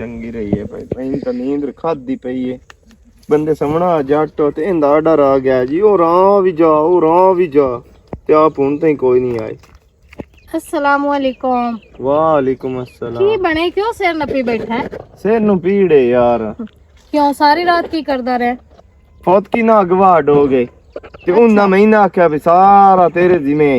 ਚੰਗੀ ਰਹੀ ਹੈ ਭਾਈ, ਮੈਂ ਤਾਂ ਨੀਂਦ ਖਾਦੀ ਪਈ ਹੈ। ਬੰਦੇ ਸਮਣਾ ਜੱਟ ਤੇ ਇਹਦਾ ਡਰ ਆ ਗਿਆ ਜੀ, ਉਹ ਰਾਹ ਵੀ ਜਾ ਤੇ ਆਪ ਹੁਣ ਤਾਈਂ ਕੋਈ ਨਹੀਂ ਆਏ। अस्सलाम वालेकुम। वालेकुम अस्सलाम। की बने क्यों सिर नपी बैठा है? सिर नु पीड़ है यार। क्यों सारी रात की करदा रहे? फौत की ना अगवाड हो गए ते उन्ना महीना आख्या भी सारा तेरे जिम्मे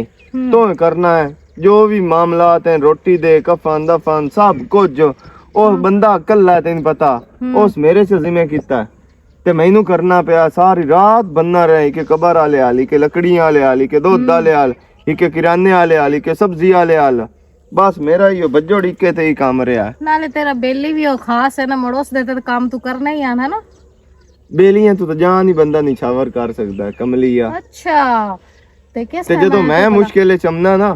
तो करना है, जो भी मामलात हैं, रोटी दे कफन दफन सब कुछ उस बंदा कल्ला है, तेन पता उस मेरे से जिम्मे कीता है ते मैनू करना पिया। सारी रात बनना रहे कि कबर आले आली के लकड़ियां आले आली के दूध आले आल के किराने आले आली के सब्जी आले आल, बस मेरा यो बज्जोड़ इक्के ते ही काम रहा है। नाले तेरा बेली भी हो खास है ना, मड़ोस देते तो काम तू करना ही आना ना। बेलियां तू तो जान ही बंदा निछावर कर सकता है कमलिया। अच्छा ते ते जदों मैं मुश्किल चमना ना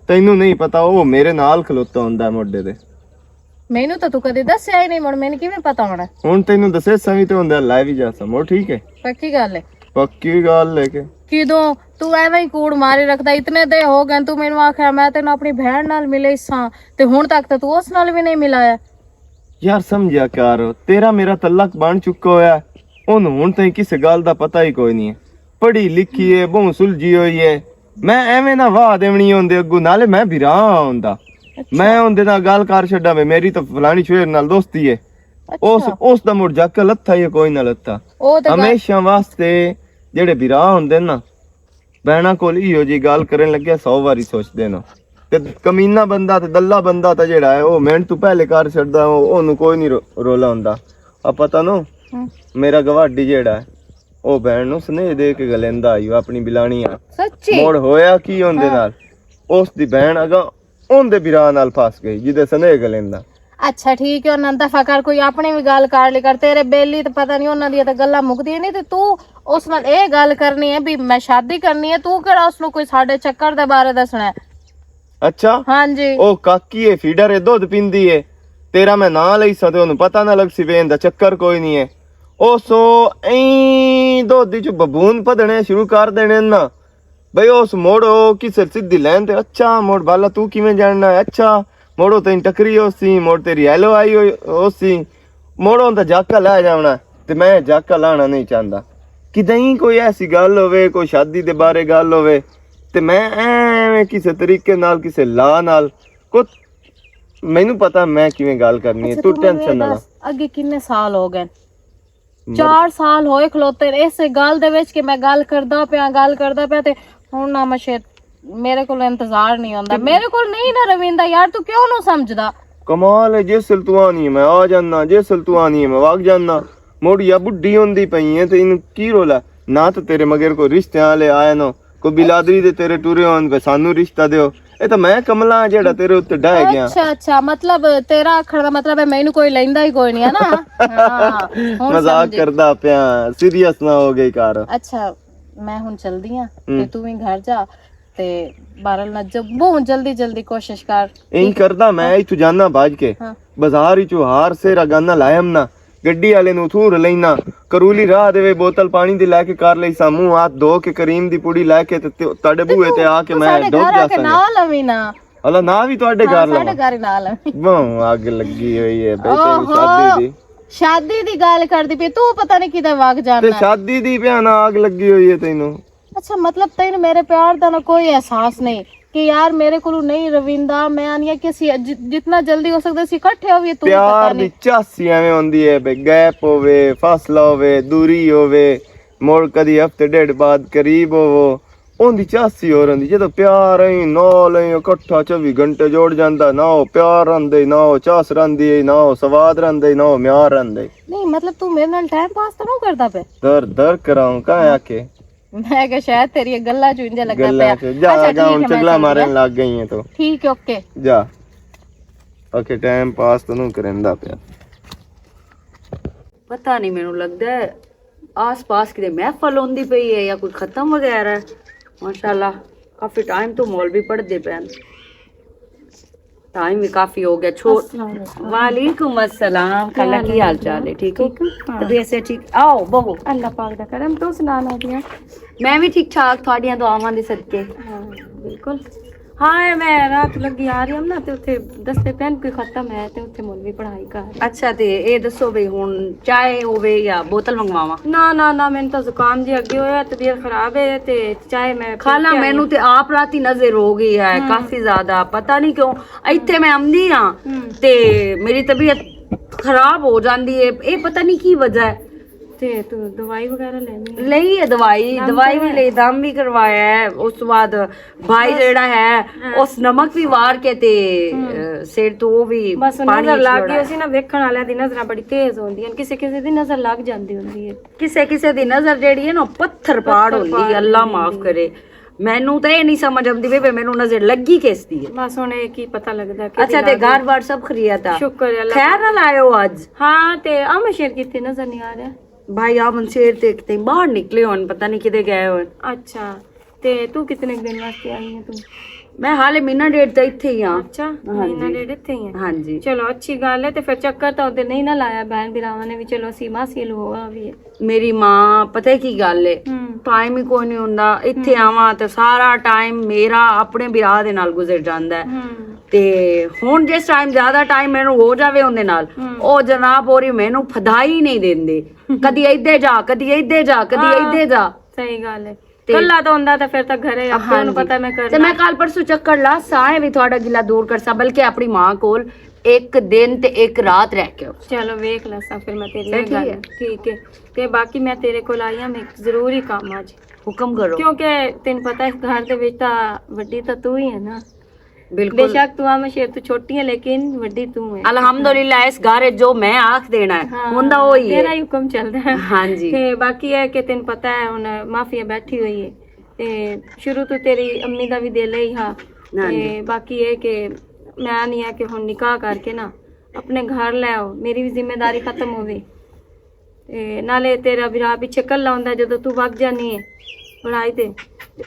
तैनू नहीं पता, वो मेरे नाल खलोता हुंदा मोढे ते। मैनू तो तू कदे दस्या ही नहीं, मुड़ मैनू किवें पता होना? हुण तैनू दसे सवी ते हुंदा लाई भी जा समो, ठीक है? पक्की गल है? पक्की गल है के किदों तू एवें ही कूड़ मारी रखदा? इतने दे हो गए तू मैनू आख्या मैं तेन अपनी बहन नाल मिले सां ते हुण तक तो तू उस नाल भी नहीं मिलाया। यार समझिया कर, तेरा मेरा तलक बन चुका होया, ओनू हुण ताईं किसे गल दा पता ही कोई नहीं है। पढ़ी लिखी है, बहु सुलझी हुई है, मैं एवें ना वाह देवनी होंदे अग्गू, नाले मैं भी राह होंदा। मैं उनदे नाल गल कर छड्डा वे, मेरी तो फलानी शेर नाल दोस्ती है। उस दा मुड़ जाके लत्था ही कोई ना लत्था। हमेशा वास्ते जेड़े बिरा हुंदे ना बहना कोल इहो जी गल करन लगे 100 वारी सोचदे न। ते कमीना बंदा ते दल्ला बंदा ता जेड़ा है ओ मिनट तू पहले कर छड्डदा, ओनू कोई नहीं रोला हुंदा। आ पता नो मेरा गवाडी जेड़ा है ओ बहन नु स्नेह दे के गलेंदा आईयो अपनी बिलाणियां। सच्ची मोड़ होया की उनदे नाल, उस दी बहन अगा उनदे बिरा नाल फस गई जिदे स्नेह गलेंदा। अच्छा ठीक है, उन्होंने दफा कर कोई अपनी भी गल कर ली कर, तेरे बेली तो पता नहीं उन्होंने दी तो गल्लां मुकदियां नहीं, ते तू उस नाल ए गल करनी है भी मैं शादी करनी है, तू केड़ा उसनु कोई साडे चक्कर दे बारे दसना है? अच्छा हां जी। ओ काकी है फीडर है, दूध पींदी है, तेरा मैं ना लई सा ते ओनू पता ना लग सी वेन दा चक्कर कोई नहीं है। ओ सो ऐ दूध च बबून पदने शुरू कर देने ना बई, उस मोड़ो किसे सीधी लैन ते अच्छा मोड़ बाला तू किवें जानना है, अच्छा मोड़ो तेन टकरी होसी, मोड़ तेरी हेलो आई होसी, मोड़ो दा जाका लै जावना ते मैं जाका लाना नहीं चाहता। किदई कोई ऐसी गल होवे, कोई शादी दे बारे गल होवे ते मैं एवें किसे तरीके नाल किसे ला नाल को मैनू पता मैं किवें गल करनी है। तू टेंशन ना ले। अगे कितने साल हो गए? 4 साल होए खलोते इस गल दे विच कि मैं गल करदा पिया ते हुण ना मशे मेरे को इंतजार नहीं होंदा, मेरे को नहीं ना रविंदा यार, तू क्यों ना समझदा? कमाल है, जिसल तू आनी है मैं आ जाना, जिसल तू आनी है मैं वग जाना। मोड़िया बुढ़ी होंदी पई है ते इन की रोला ना, तो तेरे मगर कोई रिश्ते वाले आए ना, कोई बिलादरी दे तेरे टुरे होन पे सानू रिश्ता दियो, ए तो मैं कमला जेड़ा तेरे उत्ते डह गया। अच्छा अच्छा, मतलब तेरा आखण दा मतलब है मैनू कोई लैंदा ही कोई नहीं है ना? हां मजाक करदा पिया, सीरियस ना हो गई कर। अच्छा मैं हुन चलदी हां ते तू भी घर जा ते बारल ना जब बहुत जल्दी कोशिश कर। इंज करदा मैं इथु जाना भाज के बाजार इचो हार से गाना लायम ना, गड्डी वाले नु थूर लेना, करूली राह देवे बोतल पानी दी लेके कर लई सा, मुंह हाथ धो के करीम दी पुड़ी लेके ते ताडे बूहे ते आके मैं डोब जा सकदा। ना लवी ना अला ना भी ਤੁਹਾਡੇ ਘਰ ਲਾ, ਸਾਡੇ ਘਰ ਨਾਲ ਬਹੁ ਅੱਗ ਲੱਗੀ ਹੋਈ ਹੈ ਬੇਟੇ ਸ਼ਾਦੀ ਦੀ ਗੱਲ ਕਰਦੀ ਪਈ ਤੂੰ, ਪਤਾ ਨਹੀਂ ਕਿਤੇ ਵਗ ਜਾਣਾ ਤੇ ਸ਼ਾਦੀ ਦੀ ਭਿਆਨਾ ਅੱਗ ਲੱਗੀ ਹੋਈ ਹੈ ਤੈਨੂੰ। अच्छा मतलब तेन मेरे प्यार का ना कोई एहसास नहीं कि यार मेरे को नहीं रविंदा, मैं आनिया कि जितना जल्दी हो सकता सी इकट्ठे होवे। तू प्यार दी चासी एवें होंदी है बे, गैप होवे, फासला होवे, दूरी होवे, मोड़ कदी हफ्ते डेढ़ बाद करीब होवो, ओंदी चासी हो रही। जो प्यार ही नाल इकट्ठा 24 घंटे जोड़ जांदा, ना हो प्यार रंदे, ना हो चास रंदी, ना हो स्वाद रंदे, ना हो म्यार रंदे। नहीं मतलब तू मेरे नाल टाइम पास तो नहीं करदा पे? दर दर कराऊं कहां आके मैं के शायद तेरी गल्ला चुन जा लगता पे। जा गाउन चगला मारन लग गई है तो ठीक है ओके जा। ओके टाइम पास तो नहीं करंदा पे। पता नहीं मैनू लगदा है आस पास किते महफल होंदी पई है या कोई खत्म वगैरह है। माशाल्लाह काफी टाइम तो मौलवी पढ़दे पे, टाइम भी काफी हो गया। वालेकुम अस्सलाम, खाला की हाल चाल है? ठीक है तबीयत से ठीक? आओ बहो, अल्लाह पाक दा करम। तू सुना ना दिया? मैं भी ठीक ठाक, थोड़ियां दुआवां दे सदके। बिल्कुल हाँ मैं रात लगी आ रही हूँ ना, तो उत्थे दसते पेन कोई खत्म है तो उत्थे मौलवी पढ़ाई कर। ਅੱਛਾ ਤੇ ਇਹ ਦੱਸੋ ਵੀ ਹੁਣ ਚਾਹ ਹੋਵੇ ਜਾਂ ਬੋਤਲ ਮੰਗਵਾਵਾਂ? ना ना ना मैंने तो जुकाम जी अगे होया, तबीयत खराब है ते चाहे मैं ਖਾਲਾ ਮੈਨੂੰ ਤੇ ਆਪ ਰਾਤੀ ਨਜ਼ਰ ਹੋ ਗਈ ਹੈ ਕਾਫੀ ਜ਼ਿਆਦਾ, ਪਤਾ ਨਹੀਂ ਕਿਉਂ ਇੱਥੇ ਮੈਂ ਆਉਂਦੀ ਆ ਤੇ ਮੇਰੀ ਤਬੀਅਤ ਖਰਾਬ ਹੋ ਜਾਂਦੀ ਹੈ, ਇਹ ਪਤਾ ਨਹੀਂ ਕੀ ਵਜ੍ਹਾ ਹੈ। ते तू दवाई वगैरह लेनी ਲਈ ਹੈ ਦਵਾਈ ਵੀ ਲਈ, ਦਮ ਵੀ ਕਰਵਾਇਆ ਹੈ। ਉਸ ਤੋਂ ਬਾਅਦ ਭਾਈ ਜਿਹੜਾ ਹੈ ਉਸ ਨਮਕ ਵੀ ਵਾਰ ਕੇ ਤੇ ਸਿਰ ਤੋਂ ਉਹ ਵੀ बस ਪਾਣੀ नजर लग ਛੋੜਿਆ। गई सी ना, वेखण वाले दी नजर बड़ी तेज होंदी है, किसी किसी दी नजर लग जाती होंदी है। ਕਿਸੇ ਕਿਸੇ ਦੀ ਨਜ਼ਰ ਜਿਹੜੀ ਹੈ ਨਾ ਪੱਥਰ ਪਾੜ ਹੁੰਦੀ ਹੈ, ਅੱਲਾ ਮਾਫ ਕਰੇ। ਮੈਨੂੰ ਤਾਂ ਇਹ ਨਹੀਂ ਸਮਝ ਆਉਂਦੀ ਵੀ ਮੈਨੂੰ ਨਜ਼ਰ ਲੱਗੀ ਕਿਸ ਦੀ ਹੈ। बस हुण एक ही पता लगदा कि ਅੱਛਾ ਤੇ ਘਰ ਬਾਰ ਸਭ ਖਰੀਆ ਤਾ? शुक्र है अल्लाह। ਖੈਰ ਨਾਲ ਆਇਓ ਅੱਜ? हाँ ते आम शेर कितने नजर नहीं आ रहा। ਭਾਈ ਆਮਨ ਸ਼ੇਰ ਤੇ ਕਿਤੇ ਬਾਹਰ ਨਿਕਲੇ ਹੋਣ, ਪਤਾ ਨਹੀਂ ਕਿਤੇ ਗਏ ਹੋਣ। अच्छा ते तू कितने दिन वास्ते आई है तू? ਮੈਂ ਹਾਲੇ ਮਹੀਨਾ ਡੇਢ ਤਾਂ ਇੱਥੇ ਹੀ ਆ। अच्छा महीना डेढ़ इत्थे ही है। ਹਾਂਜੀ चलो अच्छी गल है, ते फिर चक्कर तो उधर नहीं ना लाया बहन भरावां ने भी, चलो असी मासी लोआ भी है। ਮੇਰੀ ਮਾਂ ਪਤਾ ਕੀ ਗੱਲ ਏ, ਟਾਈਮ ਹੀ ਕੋਈ ਨਹੀਂ ਹੁੰਦਾ। ਇੱਥੇ ਆਵਾਂ ਤੇ ਸਾਰਾ ਟਾਈਮ ਮੇਰਾ ਆਪਣੇ ਵਿਆਹ ਦੇ ਨਾਲ ਗੁਜ਼ਰ ਜਾਂਦਾ ਹੈ। ਤੇ ਹੁਣ ਜਿਸ ਟਾਈਮ ਜ਼ਿਆਦਾ ਟਾਈਮ ਮੈਨੂੰ ਹੋ ਜਾਵੇ ਉਹਦੇ ਨਾਲ, ਉਹ ਜਨਾਬ ਹੋਰੀ ਮੈਨੂੰ ਫਦਾਈ ਨਹੀਂ ਦਿੰਦੇ। ਕਦੀ ਇੱਧੇ ਜਾ, ਕਦੀ ਇੱਧੇ ਜਾ, ਕਦੀ ਇੱਧੇ ਜਾ। सही गल है, ਕੱਲਾ ਤਾਂ ਹੁੰਦਾ ਤਾਂ ਫਿਰ ਤਾਂ ਘਰੇ ਆਪੇ ਨੂੰ ਪਤਾ ਮੈਂ ਤੇ ਕਰਨਾ। ਮੈਂ ਕੱਲ ਪਰਸੋਂ ਚੱਕਰ ਲਾ ਸਾਏ ਵੀ ਤੁਹਾਡਾ ਗਿਲਾ ਦੂਰ ਕਰ ਸਾ, ਬਲਕਿ ਆਪਣੀ ਮਾਂ ਕੋਲ ਇੱਕ ਦਿਨ ਤੇ ਇੱਕ ਰਾਤ ਰਹਿ ਕੇ ਆਓ। ਚਲੋ ਵੇਖ ਲਸਾਂ ਫਿਰ ਮੈਂ ਤੇਰੀ ਠੀਕ ਗੱਲ। ਹੈ। ਠੀਕ ਹੈ ਤੇ ਬਾਕੀ ਮੈਂ ਤੇਰੇ ਕੋਲ ਆਈ ਹਾਂ, ਮੈਂ ਇੱਕ ਜ਼ਰੂਰੀ ਕੰਮ ਅੱਜ, ਹੁਕਮ ਕਰੋ। ਕਿਉਂਕਿ ਤੈਨੂੰ ਪਤਾ ਇਸ ਘਰ ਦੇ ਵਿੱਚ ਤਾਂ ਵੱਡੀ ਤਾਂ ਤੂੰ ਹੀ ਹੈ ਨਾ। ਬਿਲਕੁਲ बेशक तू आम शेर तू छोटी है लेकिन वड्डी तू है। ਅਲਹਮਦੁਲਿਲਾ ਇਸ ਘਰ ਜੋ ਮੈਂ ਆਖ ਦੇਣਾ ਹੈ ਹੁੰਦਾ ਉਹ ਹੀ तेरा ਹੈ। ही हुक्म चलता है। ਹਾਂਜੀ ਤੇ ਬਾਕੀ ਹੈ ਕਿ ਤੈਨੂੰ ਪਤਾ ਹੈ ਹੁਣ ਮਾਫੀਆ ਬੈਠੀ ਹੋਈ ਹੈ ਤੇ ਸ਼ੁਰੂ ਤੋਂ ਤੇਰੀ ਅੰਮੀ ਦਾ ਵੀ ਦਿਲ ਹੀ ਹਾਂ। ਤੇ ਬਾਕੀ ਇਹ ਕਿ ਮੈਂ ਨਹੀਂ ਹੈ ਕਿ ਹੁਣ ਨਿਕਾਹ ਕਰਕੇ ਨਾ ਆਪਣੇ ਘਰ ਲੈ ਆਓ, ਮੇਰੀ ਵੀ ਜ਼ਿੰਮੇਵਾਰੀ ਖਤਮ ਹੋਵੇ ਤੇ ਨਾਲੇ ਤੇਰਾ ਵੀਰਾ ਪਿੱਛੇ ਕੱਲਾ ਹੁੰਦਾ ਜਦੋਂ ਤੂੰ ਵਗ ਜਾਨੀ ਹੈ ਪੜਾਈ ਤੇ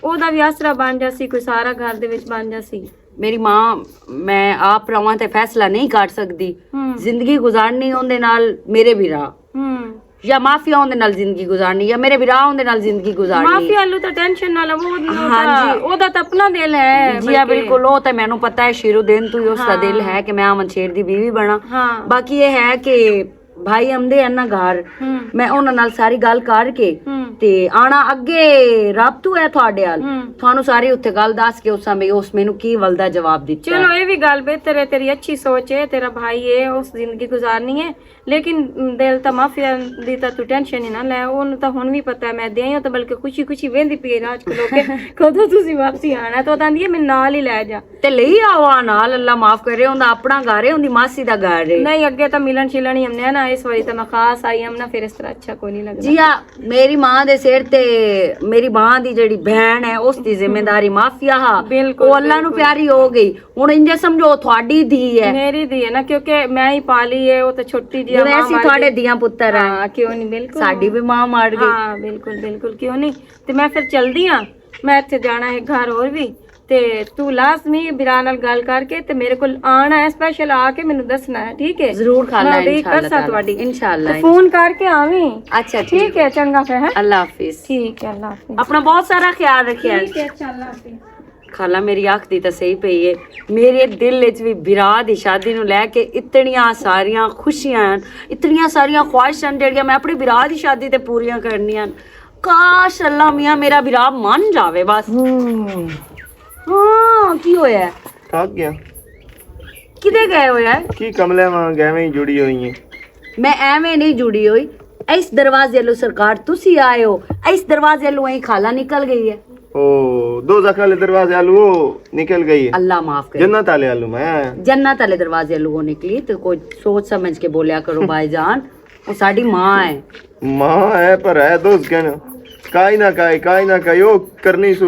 ਉਹਦਾ ਵੀ ਆਸਰਾ ਬਣ ਜਾਸੀ, ਕੋਈ ਸਾਰਾ ਘਰ ਦੇ ਵਿੱਚ ਬਣ ਜਾਸੀ। ਮੇਰੀ ਮਾਂ ਮੈਂ ਆਪ ਰਵਾਂ ਤੇ ਫੈਸਲਾ ਨਹੀਂ ਕਰ ਸਕਦੀ। ਜ਼ਿੰਦਗੀ ਗੁਜ਼ਾਰਨੀ ਉਹਦੇ ਨਾਲ ਮੇਰੇ ਵੀਰਾ, ਜਾਂ ਮਾਫੀਆ ਉਹਦੇ ਨਾਲ ਜ਼ਿੰਦਗੀ ਗੁਜ਼ਾਰਨੀ, ਜਾਂ ਮੇਰੇ ਵੀਰਾ ਉਹਦੇ ਨਾਲ ਜ਼ਿੰਦਗੀ ਗੁਜ਼ਾਰਨੀ। ਮਾਫੀਆ ਨੂੰ ਤਾਂ ਟੈਨਸ਼ਨ ਨਾ ਲਵੋ, ਹਾਂਜੀ ਉਹਦਾ ਤਾਂ ਆਪਣਾ ਦਿਲ ਹੈ। ਜੀ ਬਿਲਕੁਲ, ਉਹ ਤਾਂ ਮੈਨੂੰ ਪਤਾ ਹੈ ਸ਼ੁਰੂ ਦਿਨ ਤੋਂ ਹੀ ਉਸ ਦਾ ਦਿਲ ਹੈ ਕਿ ਮੈਂ ਅਮਨ ਸ਼ੇਰ ਦੀ ਬੀਵੀ ਬਣਾ। ਬਾਕੀ ਇਹ ਹੈ ਕਿ ਭਾਈ ਆਂਦੇ ਆ ਨਾ ਘਰ, ਮੈਂ ਉਹਨਾਂ ਨਾਲ ਸਾਰੀ ਗੱਲ ਕਰਕੇ ਤੇ ਆਣਾ ਅੱਗੇ ਰਾਬਤੂ ਹੈ ਤੁਹਾਡੇ ਨਾਲ, ਤੁਹਾਨੂੰ ਸਾਰੀ ਉੱਥੇ ਗੱਲ ਦੱਸ ਕੇ ਉਸ ਸਮੇਂ ਉਸ ਮੈਨੂੰ ਕੀ ਵਲਦਾ ਜਵਾਬ ਦਿੱਤਾ। ਚਲੋ ਇਹ ਵੀ ਗੱਲ ਬਿਹਤਰ ਹੈ, ਤੇਰੀ ਅੱਛੀ ਸੋਚ ਹੈ, ਤੇਰਾ ਭਾਈ ਹੈ, ਉਸ ਜ਼ਿੰਦਗੀ ਗੁਜ਼ਾਰਨੀ ਹੈ। ਲੇਕਿਨ ਦਿਲ ਤਾਂ ਮਾਫੀਆ ਦੀ ਤਾਂ ਤੂੰ ਟੈਨਸ਼ਨ ਹੀ ਨਾ ਲੈ, ਉਹਨੂੰ ਤਾਂ ਹੁਣ ਵੀ ਪਤਾ ਮੈਂ ਦੇ ਆਈ ਤਾਂ ਬਲਕਿ ਖੁਸ਼ੀ ਖੁਸ਼ੀ ਵੇਂਦੀ ਪਈ ਰਾਜ ਕੋ ਲੋਕੇ ਕਦੋਂ ਤੁਸੀਂ ਵਾਪਸੀ ਆਣਾ, ਤਾਂ ਕਹਿੰਦੀ ਹੈ ਮੈਨੂੰ ਨਾਲ ਹੀ ਲੈ ਜਾ ਤੇ ਲਈ ਆਵਾ ਨਾਲ। ਅੱਲਾ ਮਾਫ ਕਰੇ, ਉਹਦਾ ਆਪਣਾ ਘਰ ਹੈ, ਉਹਦੀ ਮਾਸੀ ਦਾ ਘਰ ਹੈ। ਨਹੀਂ ਅੱਗੇ ਤਾਂ ਮਿਲਣ ਛਿਲਣ ਹੀ ਹਮਨੇ ਨਾ, ਇਸ ਵਾਰੀ ਤਾਂ ਮੈਂ ਖਾਸ ਆਈ ਹਮ ਨਾ, ਫਿਰ ਇਸ ਤਰ੍ਹਾਂ ਅੱਛਾ ਕੋਈ ਨਹੀਂ ਲੱਗਦਾ। ਜੀ ਆ ਮੇਰੀ ਮਾਂ ਦੇ ਸਿਰ ਤੇ ਮੇਰੀ ਮਾਂ ਦੀ ਜਿਹੜੀ ਭੈਣ ਹੈ ਉਸ ਦੀ ਜ਼ਿੰਮੇਵਾਰੀ ਮਾਫੀਆ ਹਾ, ਉਹ ਅੱਲਾ ਨੂੰ ਪਿਆਰੀ ਹੋ ਗਈ। ਹੁਣ ਇੰਜ ਸਮਝੋ ਤੁਹਾਡੀ ਧੀ ਹੈ, ਮੇਰੀ ਧੀ ਹੈ ਨਾ, ਕਿਉਂਕਿ ਮੈਂ ਹੀ ਪਾਲੀ ਹੈ, ਉਹ ਤਾਂ ਛੋਟੀ ਜੀ ਜਿਵੇਂ ਅਸੀਂ ਤੁਹਾਡੇ ਦੀਆਂ ਪੁੱਤਰ ਆ। ਹਾਂ ਕਿਉਂ ਨਹੀਂ, ਬਿਲਕੁਲ ਸਾਡੀ ਵੀ ਮਾਂ ਮਾਰ ਗਈ। ਹਾਂ ਬਿਲਕੁਲ ਬਿਲकुल ਕਿਉਂ ਨਹੀਂ। ਤੇ ਮੈਂ ਫਿਰ ਚਲਦੀ ਆ, ਮੈਂ ਇੱਥੇ ਜਾਣਾ ਹੈ ਘਰ ਹੋਰ ਵੀ, ਤੇ ਤੂੰ ਲਾਜ਼ਮੀ ਬਿਰਾ ਨਾਲ ਗੱਲ ਕਰਕੇ ਤੇ ਮੇਰੇ ਕੋਲ ਆਣਾ ਹੈ, ਸਪੈਸ਼ਲ ਆ ਕੇ ਮੈਨੂੰ ਦੱਸਣਾ ਹੈ, ਠੀਕ ਹੈ? ਜ਼ਰੂਰ ਖਾਲਾ ਇਨਸ਼ਾਅੱਲਾ ਤੁਹਾਡੀ ਇਨਸ਼ਾਅੱਲਾ ਫੋਨ ਕਰਕੇ ਆਵੀਂ। ਅੱਛਾ ਠੀਕ ਹੈ, ਚੰਗਾ ਫਿਰ ਹੈ। ਅੱਲਾ ਹਾਫਿਜ਼। ਠੀਕ ਹੈ, ਅੱਲਾ ਹਾਫਿਜ਼। ਆਪਣਾ ਬਹੁਤ ਸਾਰਾ ਖਿਆਲ ਰੱਖਿਆ। ਠੀਕ ਹੈ, ਅੱਛਾ, ਅੱਲਾ ਹਾਫਿਜ਼। ਖਾਲਾ ਮੇਰੀ ਅੱਖ ਦੀ ਤਾਂ ਸਹੀ ਪਈ ਏ, ਮੇਰੇ ਦਿਲ ਵਿੱਚ ਵੀ ਵਿਰਾ ਦੀ ਸ਼ਾਦੀ ਨੂੰ ਲੈ ਕੇ ਇਤਨੀਆਂ ਸਾਰੀਆਂ ਖੁਸ਼ੀਆਂ, ਇਤਨੀਆਂ ਸਾਰੀਆਂ ਖੁਆਇਸ਼ਾਂ ਜਿਹੜੀਆਂ ਮੈਂ ਆਪਣੀ ਵਿਰਾ ਦੀ ਸ਼ਾਦੀ ਤੇ ਪੂਰੀਆਂ ਕਰਨੀਆਂ। ਕਾਸ਼ ਅੱਲਾ ਮੀਆਂ ਮੇਰਾ ਵਿਰਾ ਮੰਨ ਜਾਵੇ ਬਸ। ਹਾਂ ਕੀ ਹੋਇਆ? ਥੱਕ ਗਿਆ। ਕਿਤੇ ਗਏ ਹੋਇਆ? ਕੀ ਕਮਲੇ ਵਾਂਗ ਐਵੇਂ ਹੀ ਜੁੜੀ ਹੋਈ ਹੈ। ਮੈਂ ਐਵੇਂ ਨਹੀਂ ਜੁੜੀ ਹੋਈ, ਇਸ ਦਰਵਾਜ਼ੇ ਲੋ ਸਰਕਾਰ ਤੁਸੀਂ ਆਏ ਹੋ, ਇਸ ਦਰਵਾਜ਼ੇ ਲੋ ਹੀ ਖਾਲਾ ਨਿਕਲ ਗਈ ਹੈ। ओ दोज़ख वाले दरवाजे आलू वो निकल गई है। अल्लाह माफ करे। जन्नत वाले आलू मैं आया। जन्नत वाले दरवाजे आलू वो निकली, तो कोई सोच समझ के बोलिया करो भाईजान, वो साडी माँ है। माँ है पर है दोस्त कहना काई ना काई ओ करनी सु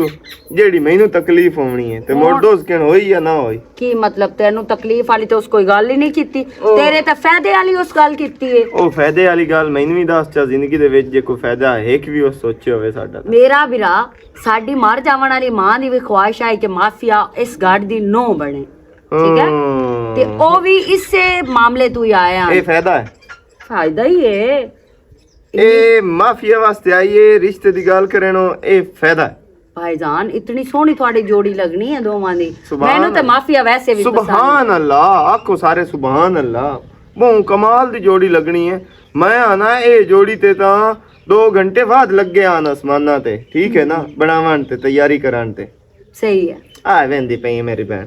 जेड़ी मैनू तकलीफ होनी है ते मोर दोस्त कहना होई या ना होई। की मतलब तेनू तकलीफ वाली तो उस कोई गल ही नहीं कीती, तेरे ते फायदे वाली उस गल कीती है। ओ फायदे वाली गल मैनू भी दस चा जिंदगी दे विच जे कोई फायदा है कि भी ओ सोचे होवे साडा। मेरा विरा साडी मर जावण वाली मां दी भी ख्वाहिश है कि माफिया इस गाड़ दी नो बने, ठीक है? ते ओ भी इससे मामले तू ही आया। ए फायदा है, फायदा ही है। ए माफिया वास्ते आई है, रिश्ते दी गल करनो ए फायदा है। ਭਾਈਜਾਨ ਇਤਨੀ ਸੋਹਣੀ ਤੁਹਾਡੀ ਜੋੜੀ ਲੱਗਣੀ ਹੈ ਦੋਵਾਂ ਦੀ। ਸੁਭਾਨ ਮੈਨੂੰ ਤੇ ਮਾਫੀਆ ਵੈਸੇ ਵੀ ਪਸੰਦ ਸੁਭਾਨ ਅੱਲਾ, ਆਖੋ ਸਾਰੇ ਸੁਭਾਨ ਅੱਲਾ। ਬਹੁਤ ਕਮਾਲ ਦੀ ਜੋੜੀ ਲੱਗਣੀ ਹੈ। ਮੈਂ ਆਣਾ ਇਹ ਜੋੜੀ ਤੇ ਤਾਂ 2 ਘੰਟੇ ਬਾਅਦ ਲੱਗੇ ਆਣ ਅਸਮਾਨਾਂ ਤੇ, ਠੀਕ ਹੈ ਨਾ, ਬਣਾਵਣ ਤੇ ਤਿਆਰੀ ਕਰਨ ਤੇ। ਸਹੀ ਹੈ। ਆ ਵੈਂਦੀ ਪਈ ਮੇਰੀ ਭੈਣ,